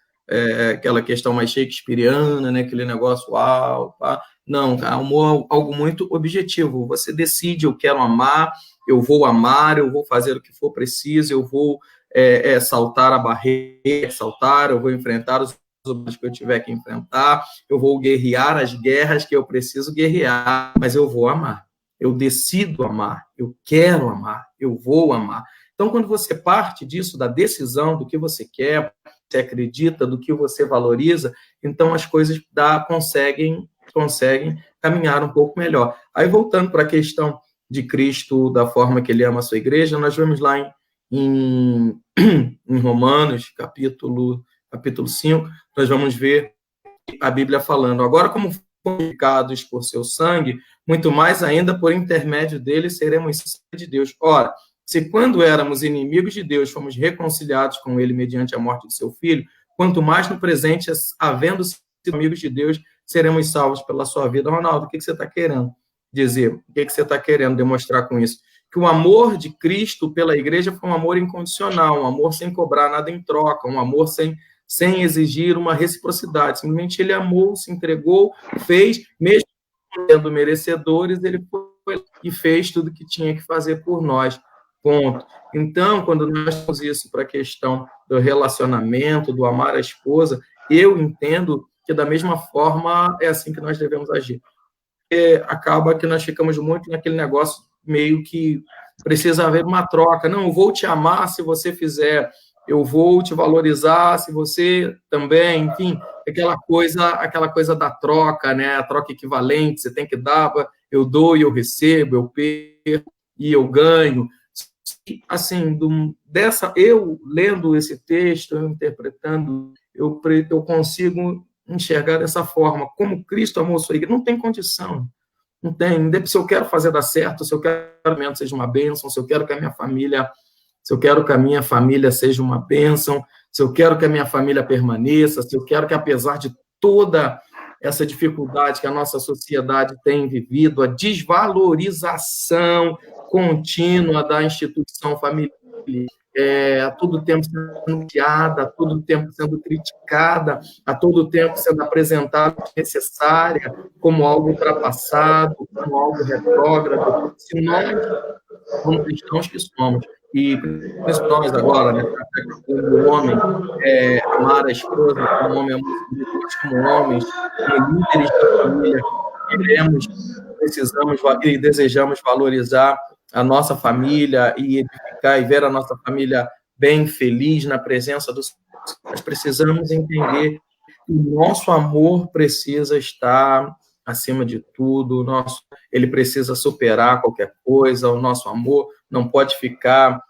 aquela questão mais shakespeariana, né, aquele negócio, uau, pá. Não, amor é algo muito objetivo. Você decide, eu quero amar, eu vou fazer o que for preciso, eu vou saltar a barreira, eu vou enfrentar os obstáculos que eu tiver que enfrentar, eu vou guerrear as guerras que eu preciso guerrear, mas eu vou amar. Eu decido amar, eu quero amar, eu vou amar. Então, quando você parte disso, da decisão do que você quer, você acredita, do que você valoriza, então as coisas conseguem caminhar um pouco melhor. Aí, voltando para a questão de Cristo, da forma que ele ama a sua igreja, nós vamos lá em Romanos, capítulo 5, nós vamos ver a Bíblia falando, agora como purificados por seu sangue, muito mais ainda por intermédio dele seremos de Deus. Ora, se quando éramos inimigos de Deus, fomos reconciliados com ele mediante a morte de seu filho, quanto mais no presente, havendo sido amigos de Deus, seremos salvos pela sua vida. Ronaldo, o que você está querendo dizer? O que você está querendo demonstrar com isso? Que o amor de Cristo pela igreja foi um amor incondicional, um amor sem cobrar nada em troca, um amor sem exigir uma reciprocidade. Simplesmente ele amou, se entregou, fez, mesmo sendo merecedores, ele foi e fez tudo o que tinha que fazer por nós. Ponto. Então, quando nós temos isso para a questão do relacionamento, do amar a esposa, eu entendo que, da mesma forma, é assim que nós devemos agir. Acaba que nós ficamos muito naquele negócio meio que precisa haver uma troca. Não, eu vou te amar se você fizer, eu vou te valorizar se você também, enfim, aquela coisa da troca, né? A troca equivalente, você tem que dar, eu dou e eu recebo, eu perco e eu ganho. Assim, eu lendo esse texto, eu interpretando, eu consigo enxergar dessa forma, como Cristo amou a sua igreja. Não tem condição, não tem. Se eu quero fazer dar certo, se eu quero que o meu seja uma bênção, se eu quero que a minha família seja uma bênção, se eu quero que a minha família permaneça, se eu quero que, apesar de toda essa dificuldade que a nossa sociedade tem vivido, a desvalorização contínua da instituição familiar, a todo tempo sendo anunciada, a todo tempo sendo criticada, a todo tempo sendo apresentada necessária, como algo ultrapassado, como algo retrógrado. Se nós, como cristãos que somos, e nós agora, né, como homem, amar a esposa, como homem, como homens, líderes da família, precisamos e desejamos valorizar a nossa família e edificar e ver a nossa família bem, feliz na presença do Senhor. Nós precisamos entender que o nosso amor precisa estar acima de tudo, ele precisa superar qualquer coisa, o nosso amor não pode ficar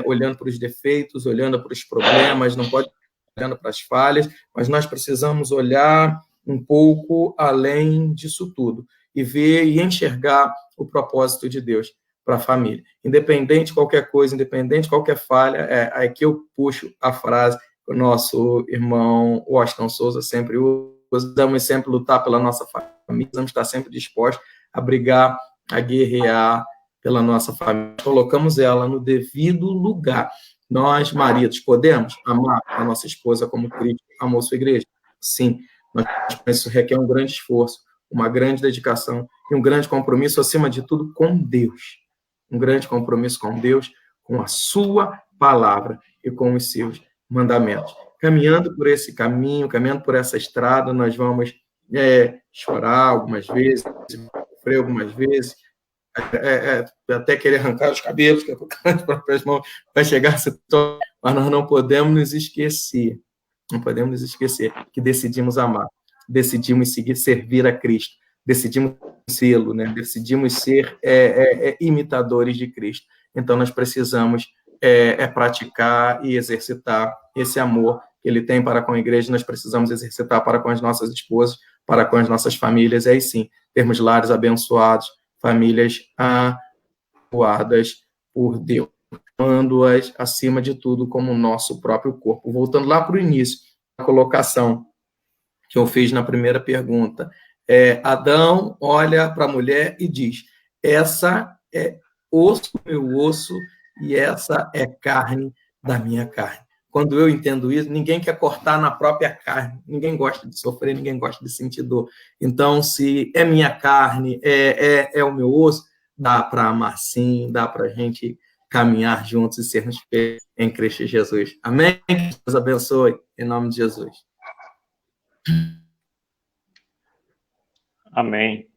olhando para os defeitos, olhando para os problemas, não pode ficar olhando para as falhas, mas nós precisamos olhar um pouco além disso tudo e ver e enxergar o propósito de Deus para a família. Independente de qualquer coisa, independente de qualquer falha, é que eu puxo a frase que o nosso irmão Washington Souza sempre usa, precisamos sempre lutar pela nossa família, precisamos estar sempre dispostos a brigar, a guerrear pela nossa família. Colocamos ela no devido lugar. Nós, maridos, podemos amar a nossa esposa como Cristo amou sua igreja? Sim, mas isso requer um grande esforço, uma grande dedicação e um grande compromisso, acima de tudo, com Deus. Um grande compromisso com Deus, com a sua palavra e com os seus mandamentos. Caminhando por esse caminho, caminhando por essa estrada, nós vamos chorar algumas vezes, sofrer algumas vezes, até querer arrancar os cabelos, que é as próprias mãos, vai chegar a situação, mas nós não podemos nos esquecer, que decidimos amar, decidimos servir a Cristo, decidimos sê-lo, né? Decidimos ser imitadores de Cristo. Então, nós precisamos praticar e exercitar esse amor que ele tem para com a igreja, nós precisamos exercitar para com as nossas esposas, para com as nossas famílias, e aí sim, termos lares abençoados, famílias abençoadas por Deus, amando-as acima de tudo como o nosso próprio corpo. Voltando lá para o início, a colocação que eu fiz na primeira pergunta, Adão olha para a mulher e diz, essa é osso do meu osso e essa é carne da minha carne. Quando eu entendo isso, ninguém quer cortar na própria carne, ninguém gosta de sofrer, ninguém gosta de sentir dor. Então, se é minha carne, é o meu osso, dá para amar sim, dá para a gente caminhar juntos e sermos felizes em Cristo Jesus. Amém? Que Deus abençoe, em nome de Jesus. Amém.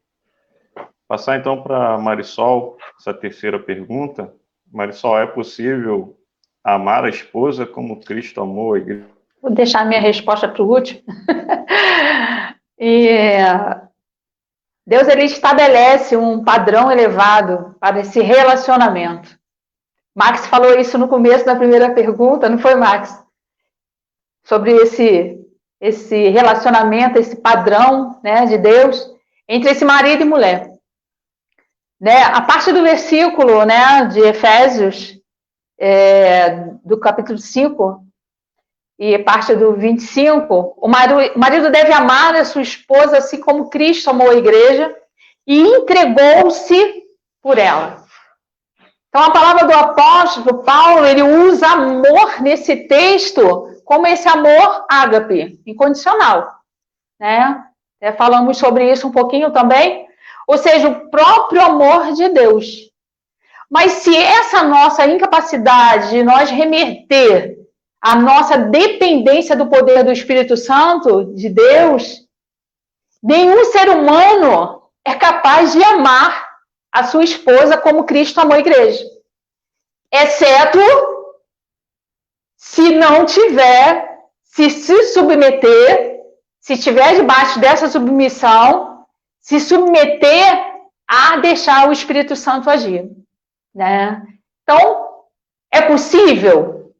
Passar então para Marisol, essa terceira pergunta. Marisol, é possível amar a esposa como Cristo amou a igreja? Vou deixar minha resposta para o último. Deus, ele estabelece um padrão elevado para esse relacionamento. Max falou isso no começo da primeira pergunta, não foi, Max? Sobre esse relacionamento, esse padrão, né, de Deus entre esse marido e mulher. Né, a parte do versículo, né, de Efésios, do capítulo 5, e parte do 25, o marido deve amar a sua esposa assim como Cristo amou a igreja e entregou-se por ela. Então, a palavra do apóstolo Paulo, ele usa amor nesse texto como esse amor ágape, incondicional. Né? Falamos sobre isso um pouquinho também. Ou seja, o próprio amor de Deus. Mas se essa nossa incapacidade de nós remeter a nossa dependência do poder do Espírito Santo, de Deus, nenhum ser humano é capaz de amar a sua esposa como Cristo amou a igreja. Exceto se não tiver, se submeter, se estiver debaixo dessa submissão, se submeter a deixar o Espírito Santo agir. Né? Então, é possível?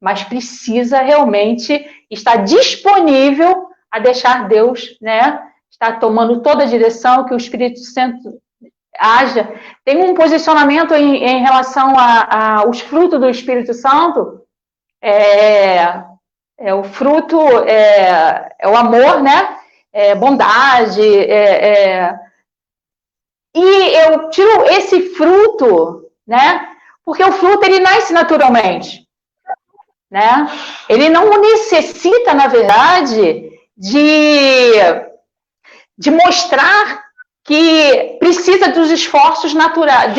Mas precisa realmente estar disponível a deixar Deus, né, estar tomando toda a direção, que o Espírito Santo haja. Tem um posicionamento em relação aos frutos do Espírito Santo, o fruto é o amor, né, bondade, e eu tiro esse fruto, né, porque o fruto ele nasce naturalmente. Né? Ele não necessita, na verdade, de mostrar que precisa dos esforços naturais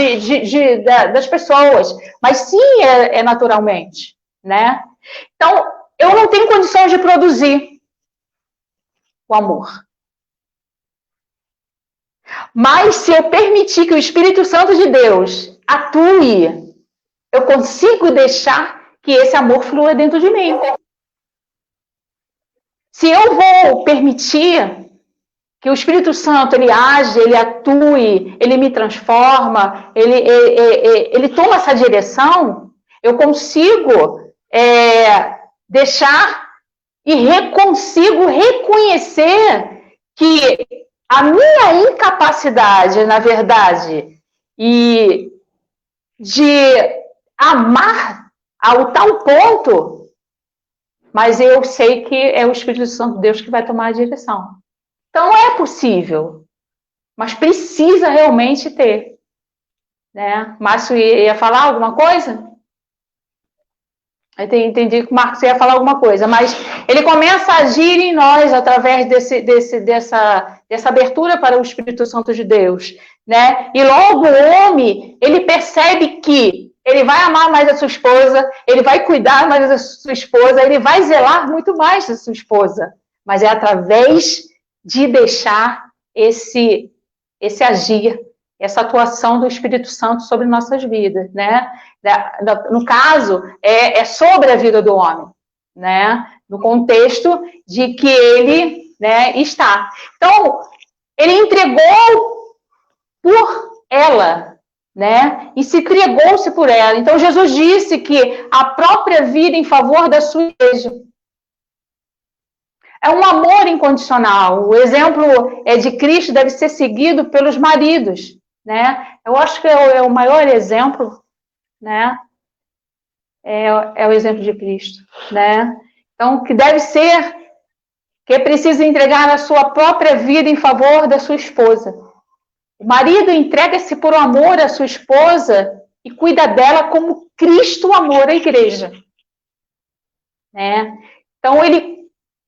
das pessoas, mas sim naturalmente. Né? Então, eu não tenho condições de produzir o amor. Mas se eu permitir que o Espírito Santo de Deus atue, eu consigo deixar que esse amor flua dentro de mim. Se eu vou permitir que o Espírito Santo ele age, ele atue, ele me transforma, ele toma essa direção, eu consigo deixar e consigo reconhecer que a minha incapacidade, na verdade, e de amar ao tal ponto, mas eu sei que é o Espírito Santo de Deus que vai tomar a direção. Então é possível, mas precisa realmente ter. Né? Márcio ia falar alguma coisa? Eu entendi que o Marcos ia falar alguma coisa, mas ele começa a agir em nós através dessa abertura para o Espírito Santo de Deus. Né? E logo o homem, ele percebe que ele vai amar mais a sua esposa, ele vai cuidar mais da sua esposa, ele vai zelar muito mais da sua esposa. Mas é através de deixar esse agir, essa atuação do Espírito Santo sobre nossas vidas, né? No caso, é sobre a vida do homem, né? No contexto de que ele, né, está. Então, ele entregou por ela, né? E se entregou-se por ela. Então, Jesus disse que a própria vida em favor da sua igreja. É um amor incondicional. O exemplo de Cristo deve ser seguido pelos maridos, né? Eu acho que é o maior exemplo, né? É o exemplo de Cristo, né? Então, que deve ser, que é preciso entregar a sua própria vida em favor da sua esposa. O marido entrega-se por amor à sua esposa e cuida dela como Cristo amou a igreja, né? Então, ele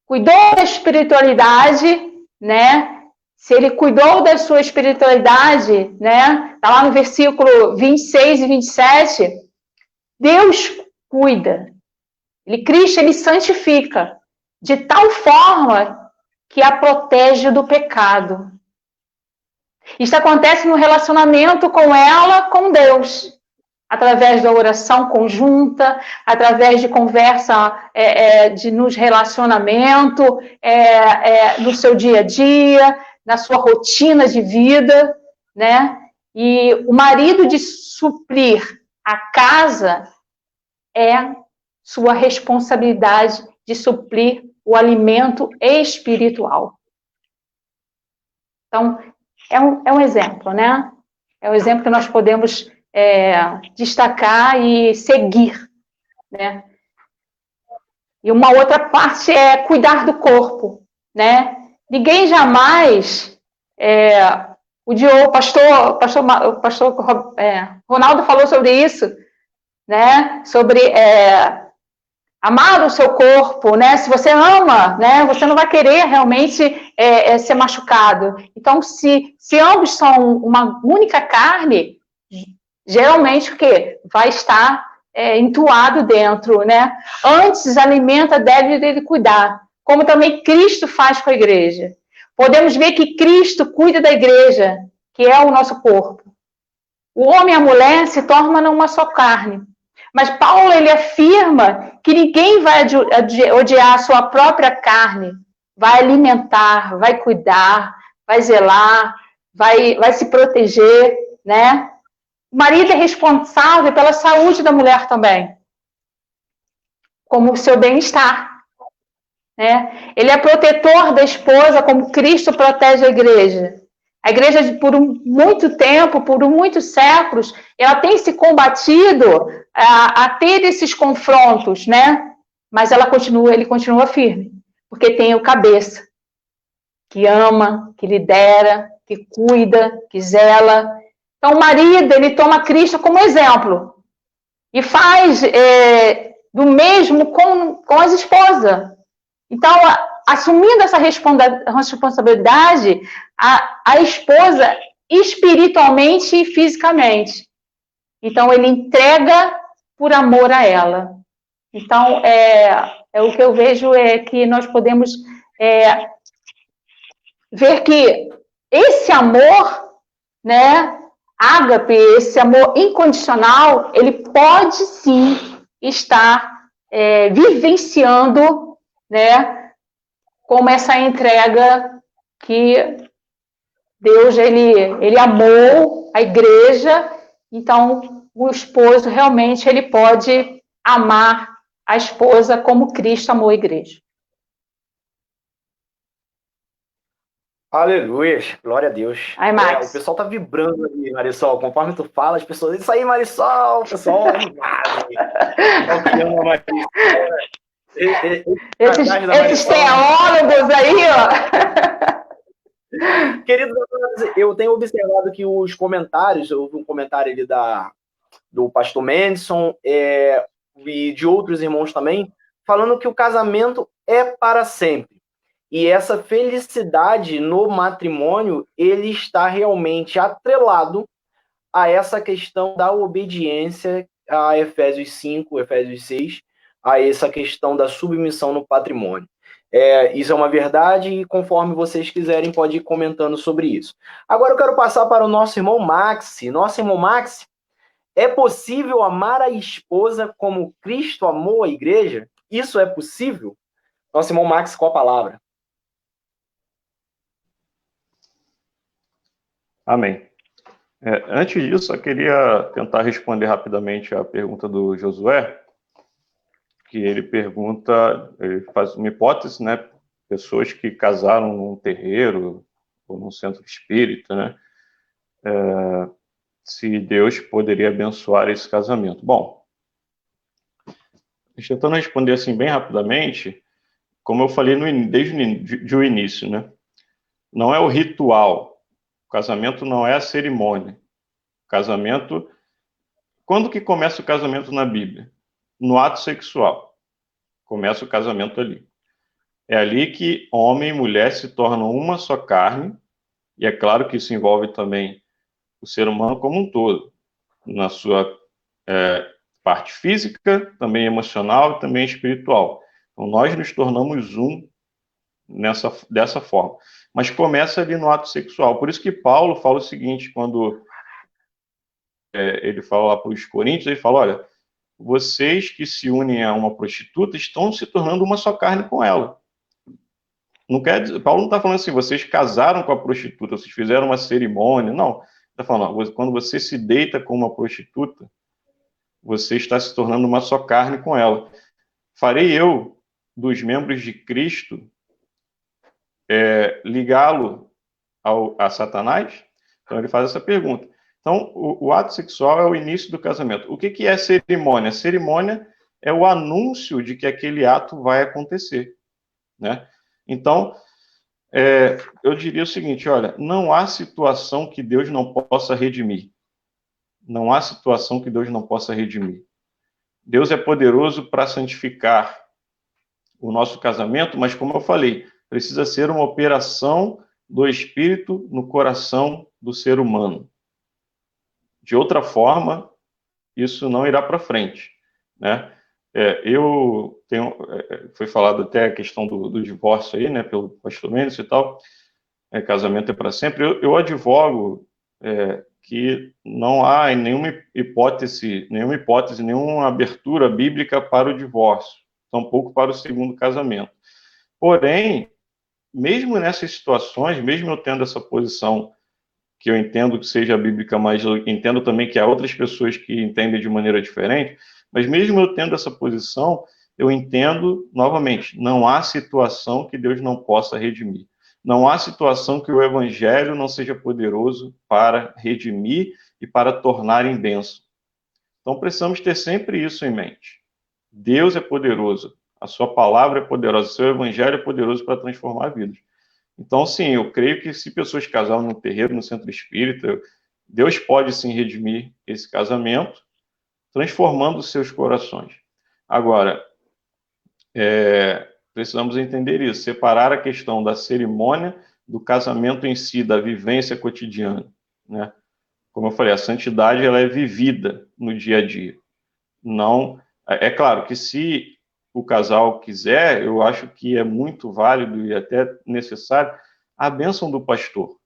cuidou da espiritualidade, né? Se ele cuidou da sua espiritualidade, né? Está lá no versículo 26 e 27, Deus cuida. Cristo, ele santifica de tal forma que a protege do pecado. Isso acontece no relacionamento com ela, com Deus, através da oração conjunta, através de conversa nos relacionamentos, no seu dia a dia, na sua rotina de vida, né? E o marido de suprir a casa é sua responsabilidade de suprir o alimento espiritual. Então, é um exemplo, né? É um exemplo que nós podemos destacar e seguir, né? E uma outra parte é cuidar do corpo, né? Ninguém jamais, o pastor Ronaldo falou sobre isso, né? Sobre amar o seu corpo, né? Se você ama, né? Você não vai querer realmente ser machucado. Então, se ambos são uma única carne, geralmente o quê? Vai estar entoado dentro, né? Antes alimenta, deve cuidar. Como também Cristo faz com a igreja. Podemos ver que Cristo cuida da igreja, que é o nosso corpo. O homem e a mulher se tornam uma só carne. Mas Paulo, ele afirma que ninguém vai odiar a sua própria carne. Vai alimentar, vai cuidar, vai zelar, vai se proteger, né? O marido é responsável pela saúde da mulher também, como o seu bem-estar, né? Ele é protetor da esposa, como Cristo protege a igreja. A igreja, por muito tempo, por muitos séculos, ela tem se combatido a ter esses confrontos, né? Mas ele continua firme, porque tem o cabeça, que ama, que lidera, que cuida, que zela. Então, o marido, ele toma Cristo como exemplo e faz do mesmo com as esposas. Então, assumindo essa responsabilidade, a esposa espiritualmente e fisicamente. Então, ele entrega por amor a ela. Então, o que eu vejo é que nós podemos ver que esse amor, né, ágape, esse amor incondicional, ele pode sim estar vivenciando, né, como essa entrega que Deus, ele amou a igreja. Então, o esposo realmente ele pode amar a esposa como Cristo amou a igreja. Aleluia, glória a Deus. Aí, Max. O pessoal tá vibrando ali, Marisol. Conforme tu fala, as pessoas... Isso aí, Marisol! O pessoal animado. O que ama Marisol. Esses teólogos aí, ó. Queridos, eu tenho observado que os comentários, eu vi um comentário ali do pastor Mendelssohn e de outros irmãos também, falando que o casamento é para sempre. E essa felicidade no matrimônio, ele está realmente atrelado a essa questão da obediência a Efésios 5, Efésios 6, a essa questão da submissão no patrimônio. Isso é uma verdade e conforme vocês quiserem pode ir comentando sobre isso. Agora eu quero passar para o nosso irmão Maxi. Nosso irmão Maxi, é possível amar a esposa como Cristo amou a igreja? Isso é possível? Nosso irmão Maxi, qual a palavra? Amém. Antes disso, eu queria tentar responder rapidamente a pergunta do Josué, que ele pergunta, ele faz uma hipótese, né, pessoas que casaram num terreiro ou num centro espírita, né? Se Deus poderia abençoar esse casamento. Bom, tentando responder assim bem rapidamente, como eu falei desde o início, né? Não é o ritual. O casamento não é a cerimônia. O casamento... Quando que começa o casamento na Bíblia? No ato sexual. Começa o casamento ali. É ali que homem e mulher se tornam uma só carne, e é claro que isso envolve também o ser humano como um todo, na sua parte física, também emocional e também espiritual. Então, nós nos tornamos um dessa forma. Mas começa ali no ato sexual. Por isso que Paulo fala o seguinte, quando ele fala lá para os Coríntios, ele fala, olha, vocês que se unem a uma prostituta estão se tornando uma só carne com ela. Não quer dizer, Paulo não está falando assim, vocês casaram com a prostituta, vocês fizeram uma cerimônia. Não, está falando, quando você se deita com uma prostituta, você está se tornando uma só carne com ela. Farei eu, dos membros de Cristo, ligá-lo a Satanás? Então ele faz essa pergunta. Então, o ato sexual é o início do casamento. O que é cerimônia? Cerimônia é o anúncio de que aquele ato vai acontecer, né? Então, eu diria o seguinte, olha, não há situação que Deus não possa redimir. Não há situação que Deus não possa redimir. Deus é poderoso para santificar o nosso casamento, mas, como eu falei, precisa ser uma operação do Espírito no coração do ser humano. De outra forma, isso não irá para frente, né? Foi falado até a questão do divórcio aí, né, pelo pastor Mendes e tal, casamento é para sempre. Eu advogo que não há nenhuma hipótese, nenhuma abertura bíblica para o divórcio, tampouco para o segundo casamento. Porém, mesmo nessas situações, mesmo eu tendo essa posição que eu entendo que seja bíblica, mas eu entendo também que há outras pessoas que entendem de maneira diferente, mas mesmo eu tendo essa posição, eu entendo, novamente, não há situação que Deus não possa redimir. Não há situação que o evangelho não seja poderoso para redimir e para tornar em bênção. Então precisamos ter sempre isso em mente. Deus é poderoso, a sua palavra é poderosa, o seu evangelho é poderoso para transformar vidas. Então, sim, eu creio que se pessoas casaram no terreiro, no centro espírita, Deus pode sim redimir esse casamento, transformando os seus corações. Agora, precisamos entender isso, separar a questão da cerimônia do casamento em si, da vivência cotidiana, né? Como eu falei, a santidade ela é vivida no dia a dia. Não, é claro que se o casal quiser, eu acho que é muito válido e até necessário a bênção do pastor,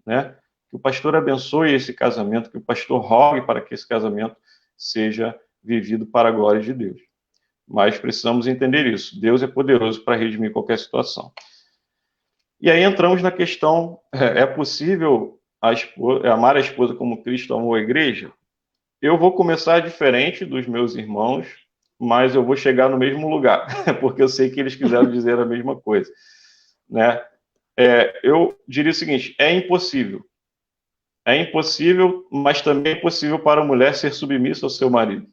né? Que o pastor abençoe esse casamento, que o pastor rogue para que esse casamento seja vivido para a glória de Deus. Mas precisamos entender isso. Deus é poderoso para redimir qualquer situação. E aí entramos na questão, é possível amar a esposa como Cristo amou a igreja? Eu vou começar diferente dos meus irmãos, mas eu vou chegar no mesmo lugar, porque eu sei que eles quiseram dizer a mesma coisa, né? Eu diria o seguinte, é impossível. É impossível, mas também é impossível para a mulher ser submissa ao seu marido.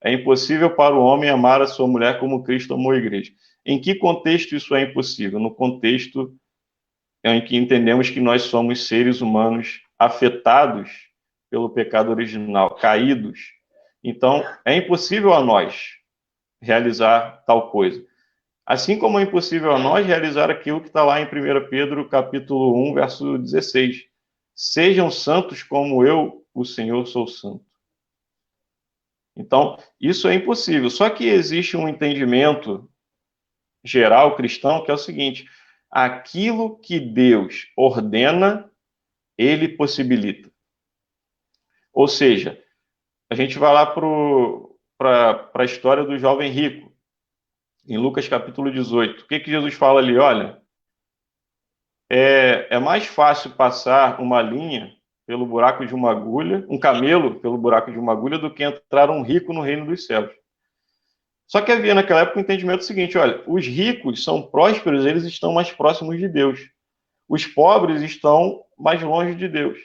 É impossível para o homem amar a sua mulher como Cristo amou a igreja. Em que contexto isso é impossível? No contexto em que entendemos que nós somos seres humanos afetados pelo pecado original, caídos. Então, é impossível a nós realizar tal coisa. Assim como é impossível a nós realizar aquilo que está lá em 1 Pedro, capítulo 1, verso 16. Sejam santos como eu, o Senhor, sou santo. Então, isso é impossível. Só que existe um entendimento geral cristão que é o seguinte: aquilo que Deus ordena, ele possibilita. Ou seja, a gente vai lá para a história do jovem rico, em Lucas capítulo 18. O que Jesus fala ali? Olha, é mais fácil passar uma linha pelo buraco de uma agulha, um camelo pelo buraco de uma agulha, do que entrar um rico no reino dos céus. Só que havia naquela época o entendimento seguinte, olha, os ricos são prósperos, eles estão mais próximos de Deus. Os pobres estão mais longe de Deus.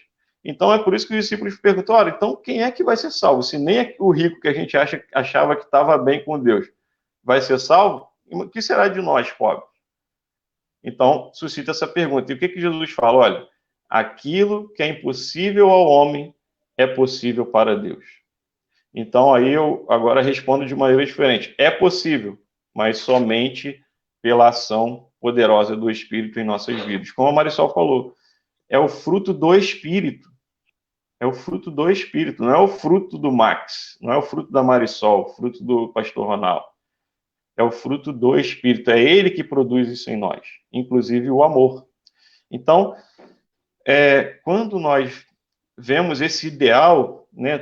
Então é por isso que os discípulos perguntam, olha, então quem é que vai ser salvo? Se nem o rico que a gente achava que estava bem com Deus vai ser salvo, o que será de nós, pobres? Então, suscita essa pergunta. E o que Jesus fala? Olha, aquilo que é impossível ao homem é possível para Deus. Então, aí eu agora respondo de maneira diferente. É possível, mas somente pela ação poderosa do Espírito em nossas vidas. Como a Marisol falou, é o fruto do Espírito. É o fruto do Espírito, não é o fruto do Max, não é o fruto da Marisol, o fruto do pastor Ronaldo. É o fruto do Espírito, é ele que produz isso em nós, inclusive o amor. Então, quando nós vemos esse ideal, né,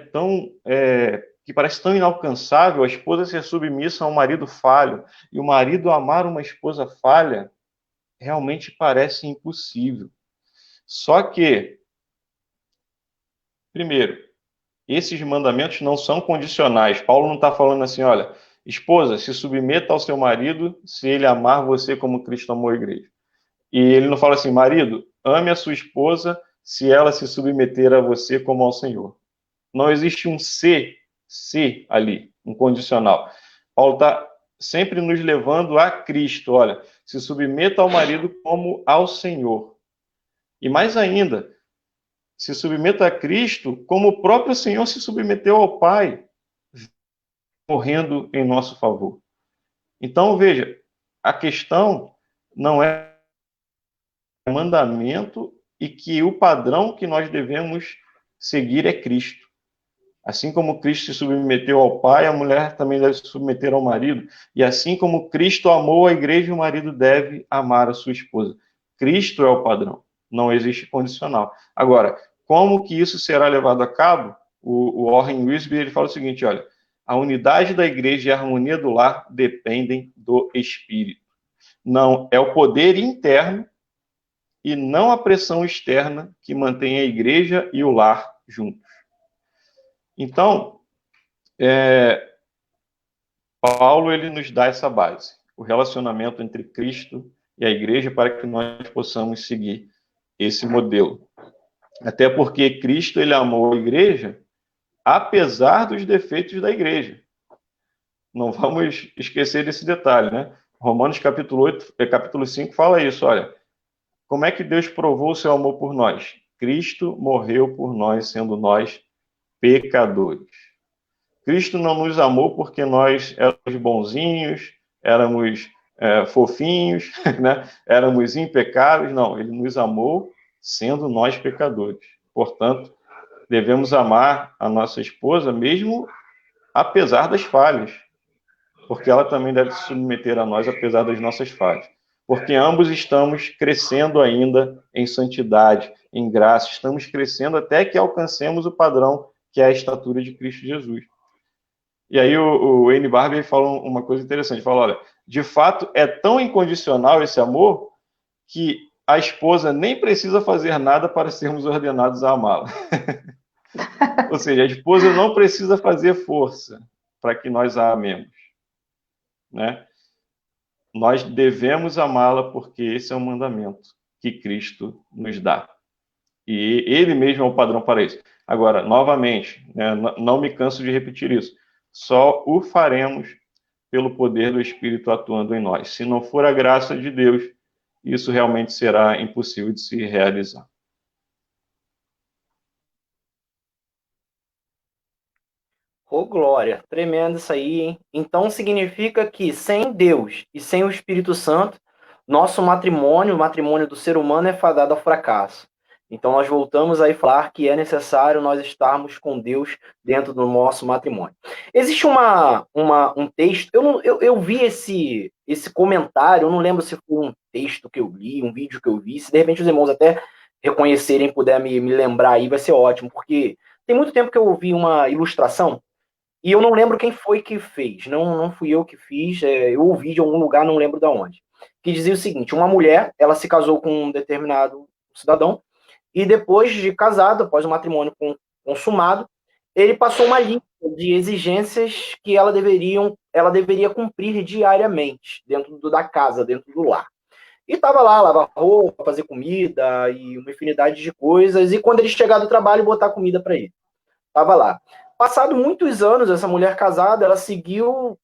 que parece tão inalcançável, a esposa ser submissa a um marido falho, e o marido amar uma esposa falha, realmente parece impossível. Só que, primeiro, esses mandamentos não são condicionais. Paulo não está falando assim, olha, esposa, se submeta ao seu marido se ele amar você como Cristo amou a igreja. E ele não fala assim, marido, ame a sua esposa se ela se submeter a você como ao Senhor. Não existe um se ali, um condicional. Paulo está sempre nos levando a Cristo. Olha, se submeta ao marido como ao Senhor. E mais ainda, se submeta a Cristo como o próprio Senhor se submeteu ao Pai, morrendo em nosso favor. Então, veja, a questão não é mandamento e que o padrão que nós devemos seguir é Cristo. Assim como Cristo se submeteu ao Pai, a mulher também deve se submeter ao marido. E assim como Cristo amou a igreja, o marido deve amar a sua esposa. Cristo é o padrão, não existe condicional. Agora, como que isso será levado a cabo? O Warren Wiersbe, ele fala o seguinte, olha, a unidade da igreja e a harmonia do lar dependem do Espírito. Não, é o poder interno e não a pressão externa que mantém a igreja e o lar juntos. Então, Paulo ele nos dá essa base, o relacionamento entre Cristo e a igreja para que nós possamos seguir esse modelo. Até porque Cristo ele amou a igreja apesar dos defeitos da igreja. Não vamos esquecer desse detalhe, né? Romanos capítulo 5 fala isso, olha, como é que Deus provou o seu amor por nós? Cristo morreu por nós, sendo nós pecadores. Cristo não nos amou porque nós éramos bonzinhos, éramos fofinhos, né? Éramos impecáveis. Não, ele nos amou sendo nós pecadores. Portanto, devemos amar a nossa esposa mesmo apesar das falhas, porque ela também deve se submeter a nós apesar das nossas falhas. Porque ambos estamos crescendo ainda em santidade, em graça, estamos crescendo até que alcancemos o padrão que é a estatura de Cristo Jesus. E aí o Wayne Barber fala uma coisa interessante, fala, olha, de fato é tão incondicional esse amor que a esposa nem precisa fazer nada para sermos ordenados a amá-la. Ou seja, a esposa não precisa fazer força para que nós a amemos, né? Nós devemos amá-la porque esse é o mandamento que Cristo nos dá. E ele mesmo é o padrão para isso. Agora, novamente, né, não me canso de repetir isso, só o faremos pelo poder do Espírito atuando em nós. Se não for a graça de Deus, isso realmente será impossível de se realizar. Ô, glória, tremendo isso aí, hein? Então significa que sem Deus e sem o Espírito Santo, nosso matrimônio, o matrimônio do ser humano é fadado ao fracasso. Então nós voltamos a falar que é necessário nós estarmos com Deus dentro do nosso matrimônio. Existe um texto, eu vi esse comentário, eu não lembro se foi um texto que eu li, um vídeo que eu vi, se de repente os irmãos até reconhecerem, puder me lembrar aí, vai ser ótimo, porque tem muito tempo que eu ouvi uma ilustração e eu não lembro quem foi que fez, não fui eu que fiz, eu ouvi de algum lugar, não lembro de onde, que dizia o seguinte, uma mulher, ela se casou com um determinado cidadão, e depois de casado, após o matrimônio consumado, ele passou uma lista de exigências que ela deveria cumprir diariamente, dentro da casa, dentro do lar. E estava lá, lavar roupa, fazer comida e uma infinidade de coisas, e quando ele chegar do trabalho, botar comida para ele. Estava lá. Passado muitos anos, essa mulher casada, ela seguiu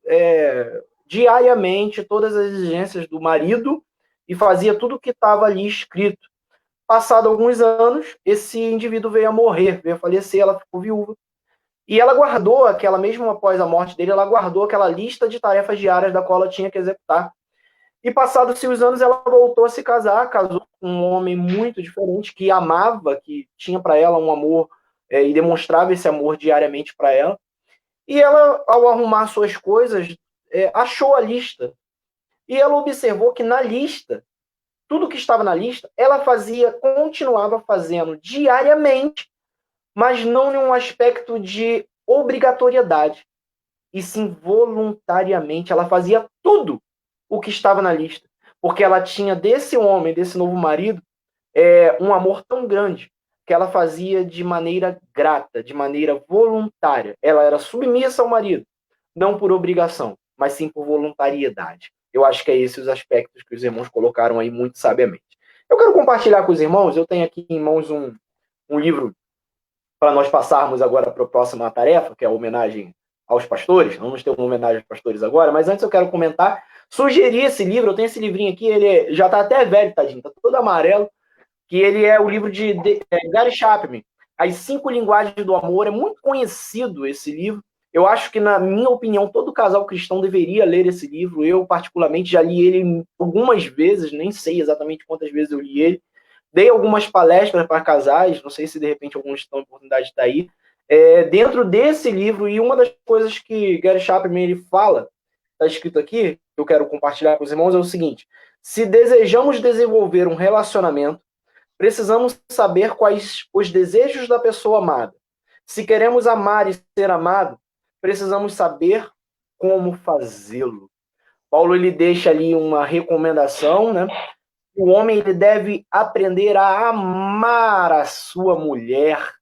diariamente todas as exigências do marido e fazia tudo o que estava ali escrito. Passado alguns anos, esse indivíduo veio a morrer, veio a falecer, ela ficou viúva. E ela guardou mesmo após a morte dele, ela guardou aquela lista de tarefas diárias da qual ela tinha que executar. E passados-se os anos, ela voltou a se casar, casou com um homem muito diferente, que amava, que tinha para ela um amor, e demonstrava esse amor diariamente para ela. E ela, ao arrumar suas coisas, achou a lista. E ela observou que na lista, tudo que estava na lista, ela continuava fazendo diariamente, mas não em um aspecto de obrigatoriedade, e sim voluntariamente. Ela fazia tudo o que estava na lista, porque ela tinha desse homem, desse novo marido, um amor tão grande, que ela fazia de maneira grata, de maneira voluntária. Ela era submissa ao marido, não por obrigação, mas sim por voluntariedade. Eu acho que é esses os aspectos que os irmãos colocaram aí muito sabiamente. Eu quero compartilhar com os irmãos, eu tenho aqui em mãos um livro para nós passarmos agora para a próxima tarefa, que é a homenagem aos pastores. Vamos ter uma homenagem aos pastores agora, mas antes eu quero comentar, sugerir esse livro. Eu tenho esse livrinho aqui, ele já está até velho, tadinho, está todo amarelo, que ele é o livro de Gary Chapman, As 5 Linguagens do Amor. É muito conhecido esse livro. Eu acho que, na minha opinião, todo casal cristão deveria ler esse livro. Eu, particularmente, já li ele algumas vezes, nem sei exatamente quantas vezes eu li ele. Dei algumas palestras para casais, não sei se de repente alguns estão em oportunidade de estar aí, dentro desse livro. E uma das coisas que Gary Chapman ele fala, está escrito aqui, que eu quero compartilhar com os irmãos, é o seguinte: se desejamos desenvolver um relacionamento, precisamos saber quais os desejos da pessoa amada. Se queremos amar e ser amado, precisamos saber como fazê-lo. Paulo ele deixa ali uma recomendação, né? O homem ele deve aprender a amar a sua mulher,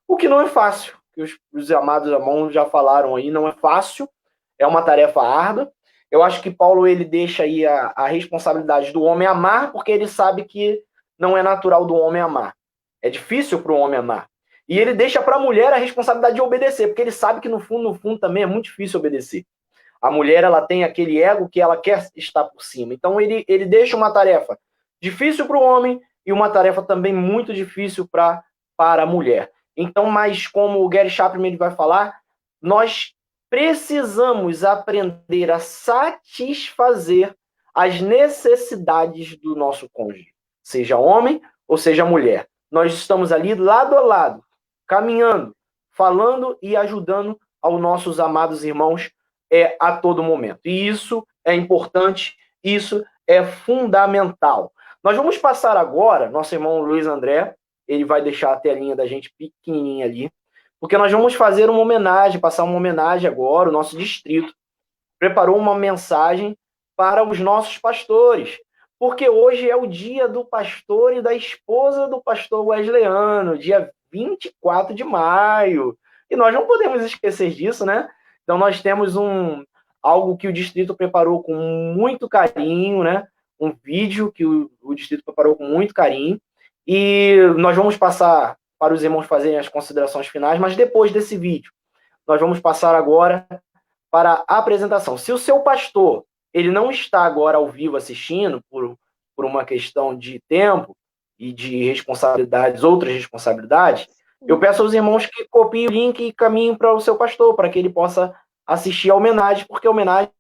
o que não é fácil, que os amados irmãos já falaram aí, não é fácil, é uma tarefa árdua. Eu acho que Paulo ele deixa aí a responsabilidade do homem amar, porque ele sabe que não é natural do homem amar. É difícil para o homem amar. E ele deixa para a mulher a responsabilidade de obedecer, porque ele sabe que no fundo também é muito difícil obedecer. A mulher ela tem aquele ego que ela quer estar por cima. Então ele deixa uma tarefa difícil para o homem e uma tarefa também muito difícil para a mulher. Então, mas como o Gary Chapman ele vai falar, nós precisamos aprender a satisfazer as necessidades do nosso cônjuge, seja homem ou seja mulher. Nós estamos ali lado a lado, caminhando, falando e ajudando aos nossos amados irmãos a todo momento. E isso é importante, isso é fundamental. Nós vamos passar agora, nosso irmão Luiz André, ele vai deixar a telinha da gente pequenininha ali, porque nós vamos fazer uma homenagem, passar uma homenagem agora. O nosso distrito preparou uma mensagem para os nossos pastores, porque hoje é o dia do pastor e da esposa do pastor Wesleyano, dia 24 de maio, e nós não podemos esquecer disso, né? Então nós temos algo que o distrito preparou com muito carinho, né? Um vídeo que o distrito preparou com muito carinho, e nós vamos passar para os irmãos fazerem as considerações finais, mas depois desse vídeo, nós vamos passar agora para a apresentação. Se o seu pastor ele não está agora ao vivo assistindo, por uma questão de tempo e de responsabilidades, outras responsabilidades, eu peço aos irmãos que copiem o link e caminhem para o seu pastor, para que ele possa assistir a homenagem, porque a homenagem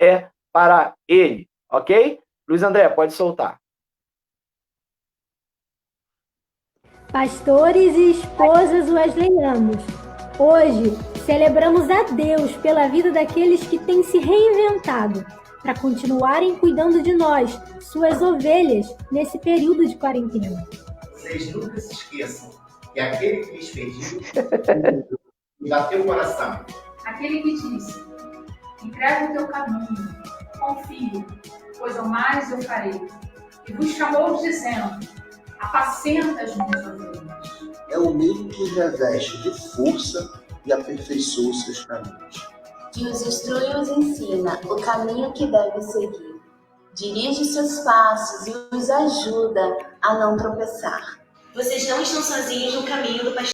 é para ele, ok? Luiz André, pode soltar. Pastores e esposas wesleyanos, hoje celebramos a Deus pela vida daqueles que têm se reinventado para continuarem cuidando de nós, suas ovelhas, nesse período de quarentena. Vocês nunca se esqueçam que aquele que lhes pediu dá teu coração. Aquele que disse: entrega o teu caminho, confio, pois ao mais eu farei. E vos chamou dizendo: apacenta as minhas ovelhas. é o mesmo que os reveste de força e aperfeiçoa os seus caminhos. Que os instrui e os ensina o caminho que deve seguir. Dirige seus passos e os ajuda a não tropeçar. Vocês não estão sozinhos no caminho do pastor.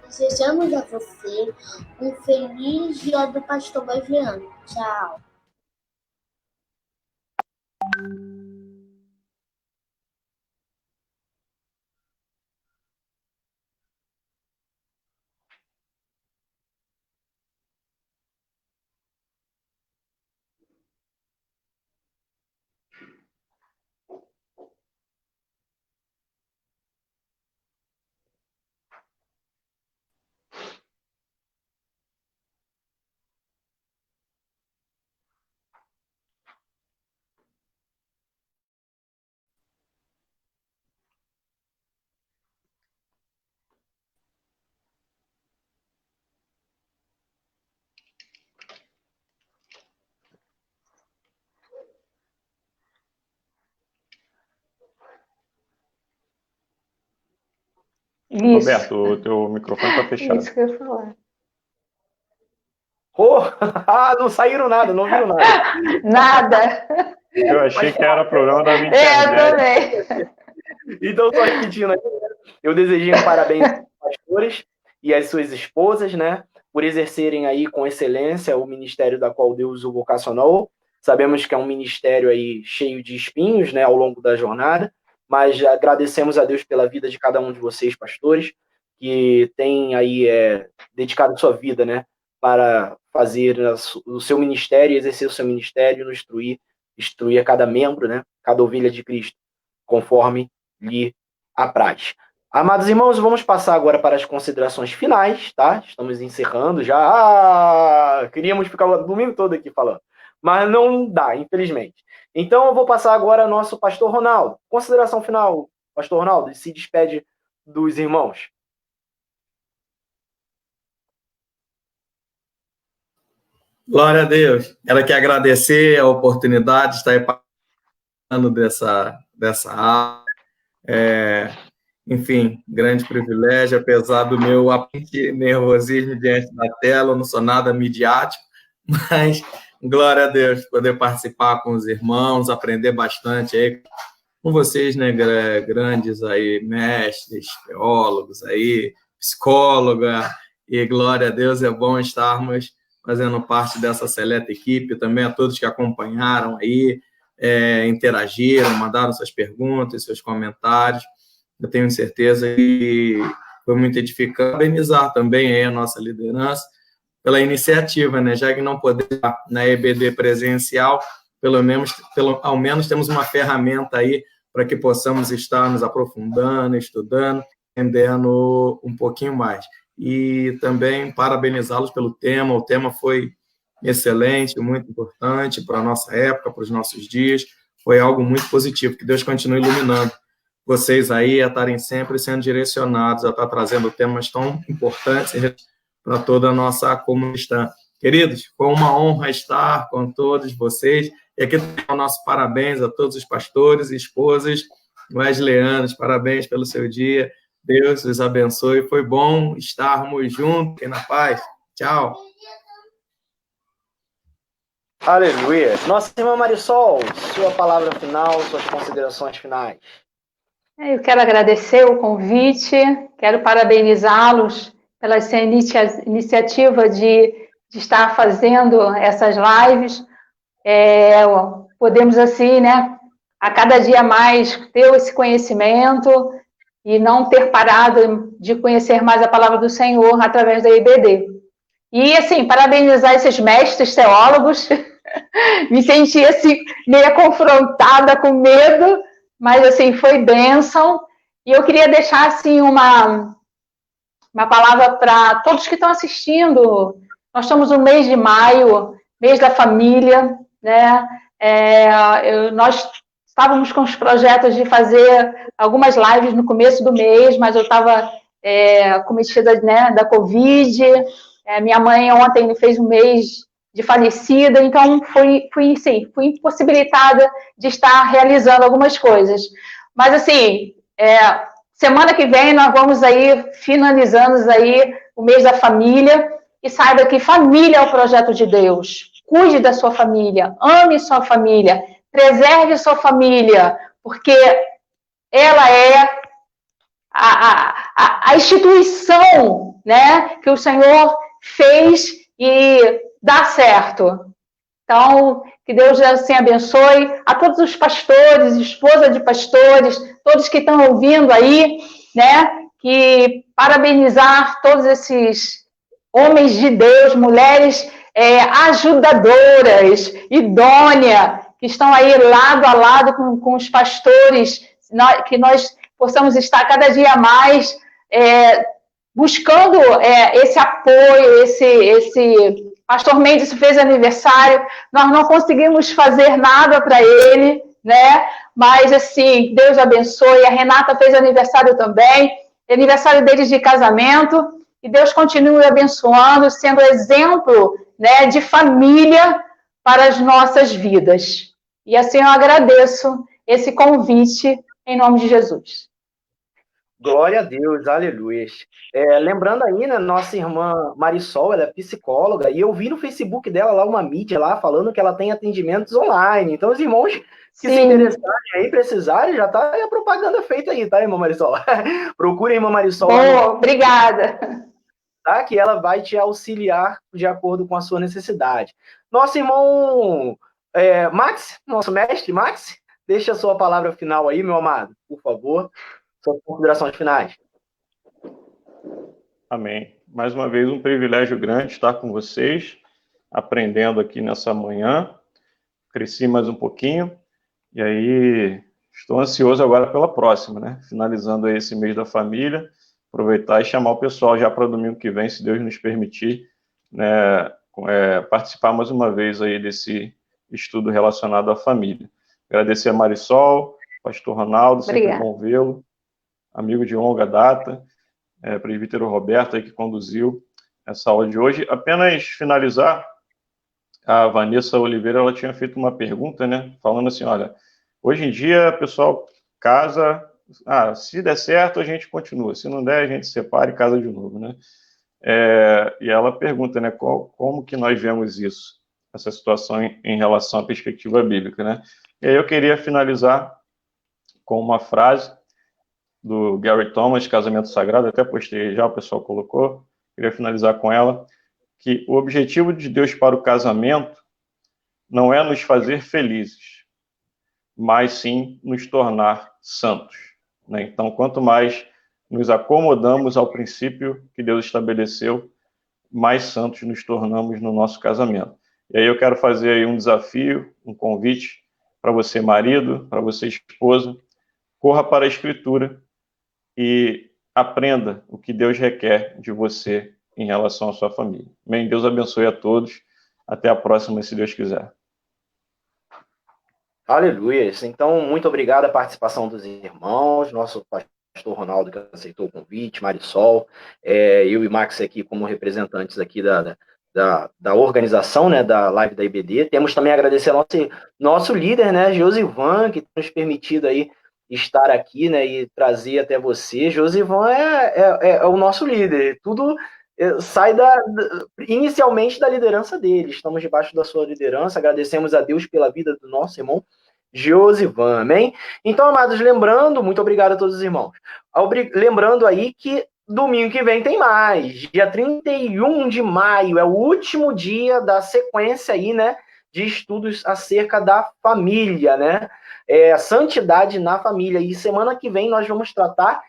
Desejamos a você um feliz dia do Pastor Wesleyano. Tchau. Isso. Roberto, o teu microfone está fechado. Isso que eu ia falar. Oh, não saíram nada, não viram nada. Nada. Eu achei que era problema da minha internet. Eu também. Então, só repetindo aqui, eu desejei um parabéns aos pastores e às suas esposas, né, por exercerem aí com excelência o ministério da qual Deus o vocacionou. Sabemos que é um ministério aí cheio de espinhos, né, ao longo da jornada, mas agradecemos a Deus pela vida de cada um de vocês, pastores, que têm aí dedicado a sua vida, né, para fazer o seu ministério, exercer o seu ministério, instruir a cada membro, né, cada ovelha de Cristo, conforme lhe apraz. Amados irmãos, vamos passar agora para as considerações finais, tá? Estamos encerrando já. Queríamos ficar o domingo todo aqui falando, mas não dá, infelizmente. Então, eu vou passar agora ao nosso pastor Ronaldo. Consideração final, pastor Ronaldo, se despede dos irmãos. Glória a Deus. Quero aqui agradecer a oportunidade de estar aí participando dessa aula. Enfim, grande privilégio, apesar do meu nervosismo diante da tela, eu não sou nada midiático, mas glória a Deus, poder participar com os irmãos, aprender bastante aí com vocês, né, grandes aí, mestres, teólogos aí, psicóloga, e glória a Deus, é bom estarmos fazendo parte dessa seleta equipe, também a todos que acompanharam aí, interagiram, mandaram suas perguntas, seus comentários. Eu tenho certeza que foi muito edificante. Parabenizar também aí a nossa liderança pela iniciativa, né? Já que não podemos na EBD presencial, ao menos temos uma ferramenta aí para que possamos estar nos aprofundando, estudando, entendendo um pouquinho mais. E também parabenizá-los pelo tema. O tema foi excelente, muito importante para a nossa época, para os nossos dias. Foi algo muito positivo. Que Deus continue iluminando vocês aí a estarem sempre sendo direcionados a estar trazendo temas tão importantes para toda a nossa comunidade. Queridos, foi uma honra estar com todos vocês. E aqui o nosso parabéns a todos os pastores e esposas wesleyanos. Parabéns pelo seu dia. Deus os abençoe. Foi bom estarmos juntos e na paz. Tchau. Aleluia. Nossa irmã Marisol, sua palavra final, suas considerações finais. Eu quero agradecer o convite, quero parabenizá-los pela essa iniciativa de estar fazendo essas lives. Podemos, assim, né, a cada dia mais ter esse conhecimento e não ter parado de conhecer mais a palavra do Senhor através da IBD. E, assim, parabenizar esses mestres teólogos. Me senti, assim, meio confrontada, com medo, mas, assim, foi bênção. E eu queria deixar, assim, uma palavra para todos que estão assistindo. Nós estamos no mês de maio, mês da família, né? Nós estávamos com os projetos de fazer algumas lives no começo do mês, mas eu estava cometida, né, da Covid. Minha mãe ontem fez um mês de falecida, então fui impossibilitada de estar realizando algumas coisas. Mas, assim, semana que vem nós vamos aí finalizando aí o mês da família, e saiba que família é o projeto de Deus. Cuide da sua família, ame sua família, preserve sua família, porque ela é a instituição, né, que o Senhor fez e dá certo. Então, que Deus assim abençoe a todos os pastores, esposa de pastores, todos que estão ouvindo aí, né, que parabenizar todos esses homens de Deus, mulheres ajudadoras, idôneas, que estão aí lado a lado com os pastores, que nós possamos estar cada dia mais buscando esse apoio, esse Pastor Mendes fez aniversário, nós não conseguimos fazer nada para ele, né? Mas, assim, Deus abençoe. A Renata fez aniversário também, aniversário deles de casamento, e Deus continue abençoando, sendo exemplo, né, de família para as nossas vidas. E assim eu agradeço esse convite em nome de Jesus. Glória a Deus, aleluia. Lembrando aí, né, nossa irmã Marisol, ela é psicóloga, e eu vi no Facebook dela lá uma mídia lá falando que ela tem atendimentos online. Então, os irmãos que se interessarem aí, precisarem, já tá a propaganda feita aí, tá, irmã Marisol? Procure a irmã Marisol. Obrigada. Tá? Que ela vai te auxiliar de acordo com a sua necessidade. Nosso irmão Max, nosso mestre Max, deixa a sua palavra final aí, meu amado, por favor. Suas considerações finais. Amém. Mais uma vez, um privilégio grande estar com vocês, aprendendo aqui nessa manhã. Cresci mais um pouquinho, e aí estou ansioso agora pela próxima, né? Finalizando aí esse mês da família, aproveitar e chamar o pessoal já para o domingo que vem, se Deus nos permitir, né, participar mais uma vez aí desse estudo relacionado à família. Agradecer a Marisol, pastor Ronaldo, sempre bom vê-lo, amigo de longa data, presbítero Roberto aí que conduziu essa aula de hoje. Apenas finalizar, a Vanessa Oliveira, ela tinha feito uma pergunta, né, falando assim, olha, hoje em dia o pessoal casa, se der certo a gente continua, se não der a gente separa e casa de novo, né? E ela pergunta, né, como que nós vemos isso, essa situação em relação à perspectiva bíblica, né? E aí eu queria finalizar com uma frase do Gary Thomas, Casamento Sagrado, até postei já, o pessoal colocou, queria finalizar com ela, que o objetivo de Deus para o casamento não é nos fazer felizes, mas sim nos tornar santos, né? Então, quanto mais nos acomodamos ao princípio que Deus estabeleceu, mais santos nos tornamos no nosso casamento. E aí eu quero fazer aí um desafio, um convite para você, marido, para você, esposa, corra para a Escritura e aprenda o que Deus requer de você em relação à sua família. Amém? Deus abençoe a todos. Até a próxima, se Deus quiser. Aleluia. Então, muito obrigado a participação dos irmãos, nosso pastor Ronaldo, que aceitou o convite, Marisol, eu e Max aqui como representantes aqui da organização, né, da live da IBD. Temos também a agradecer ao nosso líder, né, Josivan, que tem nos permitido aí estar aqui, né, e trazer até você. Josivan é o nosso líder, tudo sai inicialmente da liderança dele, estamos debaixo da sua liderança, agradecemos a Deus pela vida do nosso irmão Josivan, amém? Então, amados, lembrando, muito obrigado a todos os irmãos, lembrando aí que domingo que vem tem mais. Dia 31 de maio é o último dia da sequência aí, né, de estudos acerca da família, né? Santidade na família. E semana que vem nós vamos tratar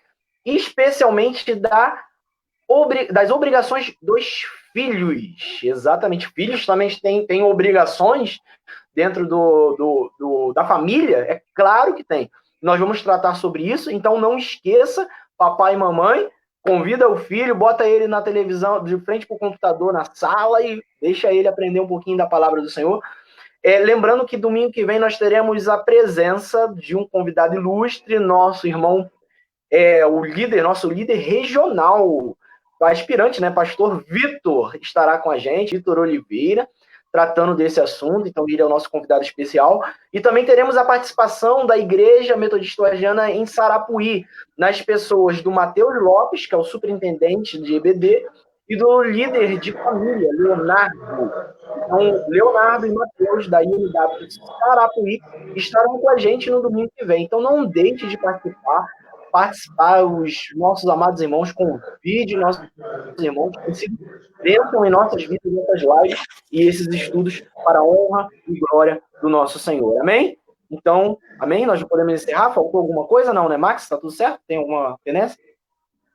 especialmente das obrigações dos filhos. Exatamente. Filhos também têm obrigações dentro da família. É claro que tem. Nós vamos tratar sobre isso, então não esqueça, papai e mamãe, convida o filho, bota ele na televisão, de frente para o computador, na sala, e deixa ele aprender um pouquinho da palavra do Senhor. Lembrando que domingo que vem nós teremos a presença de um convidado ilustre, nosso irmão, nosso líder regional, aspirante, né, pastor Vitor, estará com a gente, Vitor Oliveira, tratando desse assunto, então ele é o nosso convidado especial. E também teremos a participação da Igreja Metodista Uagiana em Sarapuí, nas pessoas do Matheus Lopes, que é o superintendente de EBD, e do líder de família, Leonardo. Então, Leonardo e Matheus, da unidade de Sarapuí, estarão com a gente no domingo que vem. Então, não deixe de participar os nossos amados irmãos, convide nossos irmãos que se bênção em nossas vidas, em nossas lives, e esses estudos para a honra e glória do nosso Senhor. Amém? Então, amém? Nós já podemos encerrar? Faltou alguma coisa? Não, né, Max? Está tudo certo? Tem alguma penência?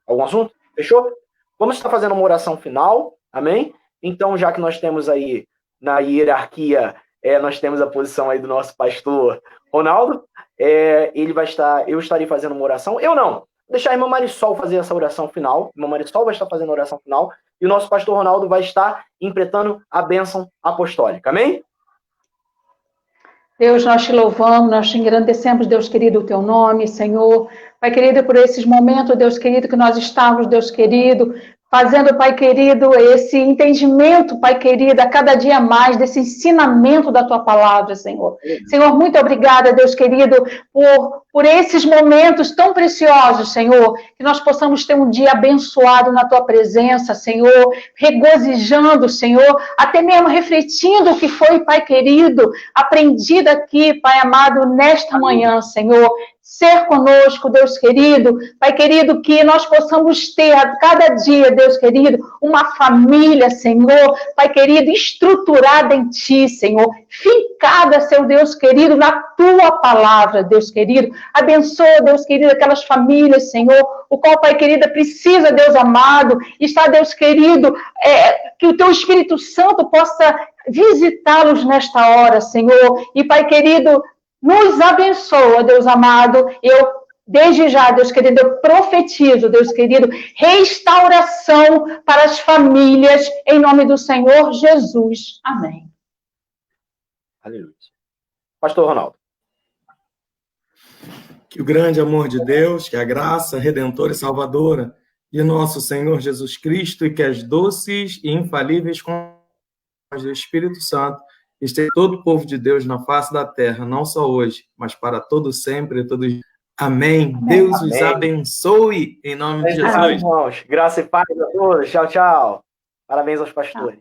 Algum assunto? Fechou? Vamos estar fazendo uma oração final, amém? Então, já que nós temos aí na hierarquia, nós temos a posição aí do nosso pastor Ronaldo, eu estarei fazendo uma oração, eu não, vou deixar a irmã Marisol fazer essa oração final, a irmã Marisol vai estar fazendo a oração final, e o nosso pastor Ronaldo vai estar interpretando a bênção apostólica, amém? Deus, nós te louvamos, nós te engrandecemos, Deus querido, o teu nome, Senhor. Pai querido, por esses momentos, Deus querido, que nós estamos, Deus querido, fazendo, Pai querido, esse entendimento, Pai querido, a cada dia mais, desse ensinamento da Tua palavra, Senhor. Senhor, muito obrigada, Deus querido, por esses momentos tão preciosos, Senhor, que nós possamos ter um dia abençoado na Tua presença, Senhor, regozijando, Senhor, até mesmo refletindo o que foi, Pai querido, aprendido aqui, Pai amado, nesta manhã, Senhor. Ser conosco, Deus querido, Pai querido, que nós possamos ter a cada dia, Deus querido, uma família, Senhor, Pai querido, estruturada em Ti, Senhor, fincada, seu Deus querido, na Tua palavra, Deus querido. Abençoa, Deus querido, aquelas famílias, Senhor, o qual, Pai querido, precisa, Deus amado, está, Deus querido, que o Teu Espírito Santo possa visitá-los nesta hora, Senhor, e, Pai querido, nos abençoa, Deus amado. Eu, desde já, Deus querido, eu profetizo, Deus querido, restauração para as famílias, em nome do Senhor Jesus. Amém. Aleluia. Pastor Ronaldo. Que o grande amor de Deus, que a graça redentora e salvadora de nosso Senhor Jesus Cristo e que as doces e infalíveis comunhões do Espírito Santo esteja todo o povo de Deus na face da terra, não só hoje, mas para todo sempre e todos. Amém. Deus os abençoe em nome de Jesus. Amém, irmãos. Graça e paz a todos. Tchau, tchau. Parabéns aos pastores.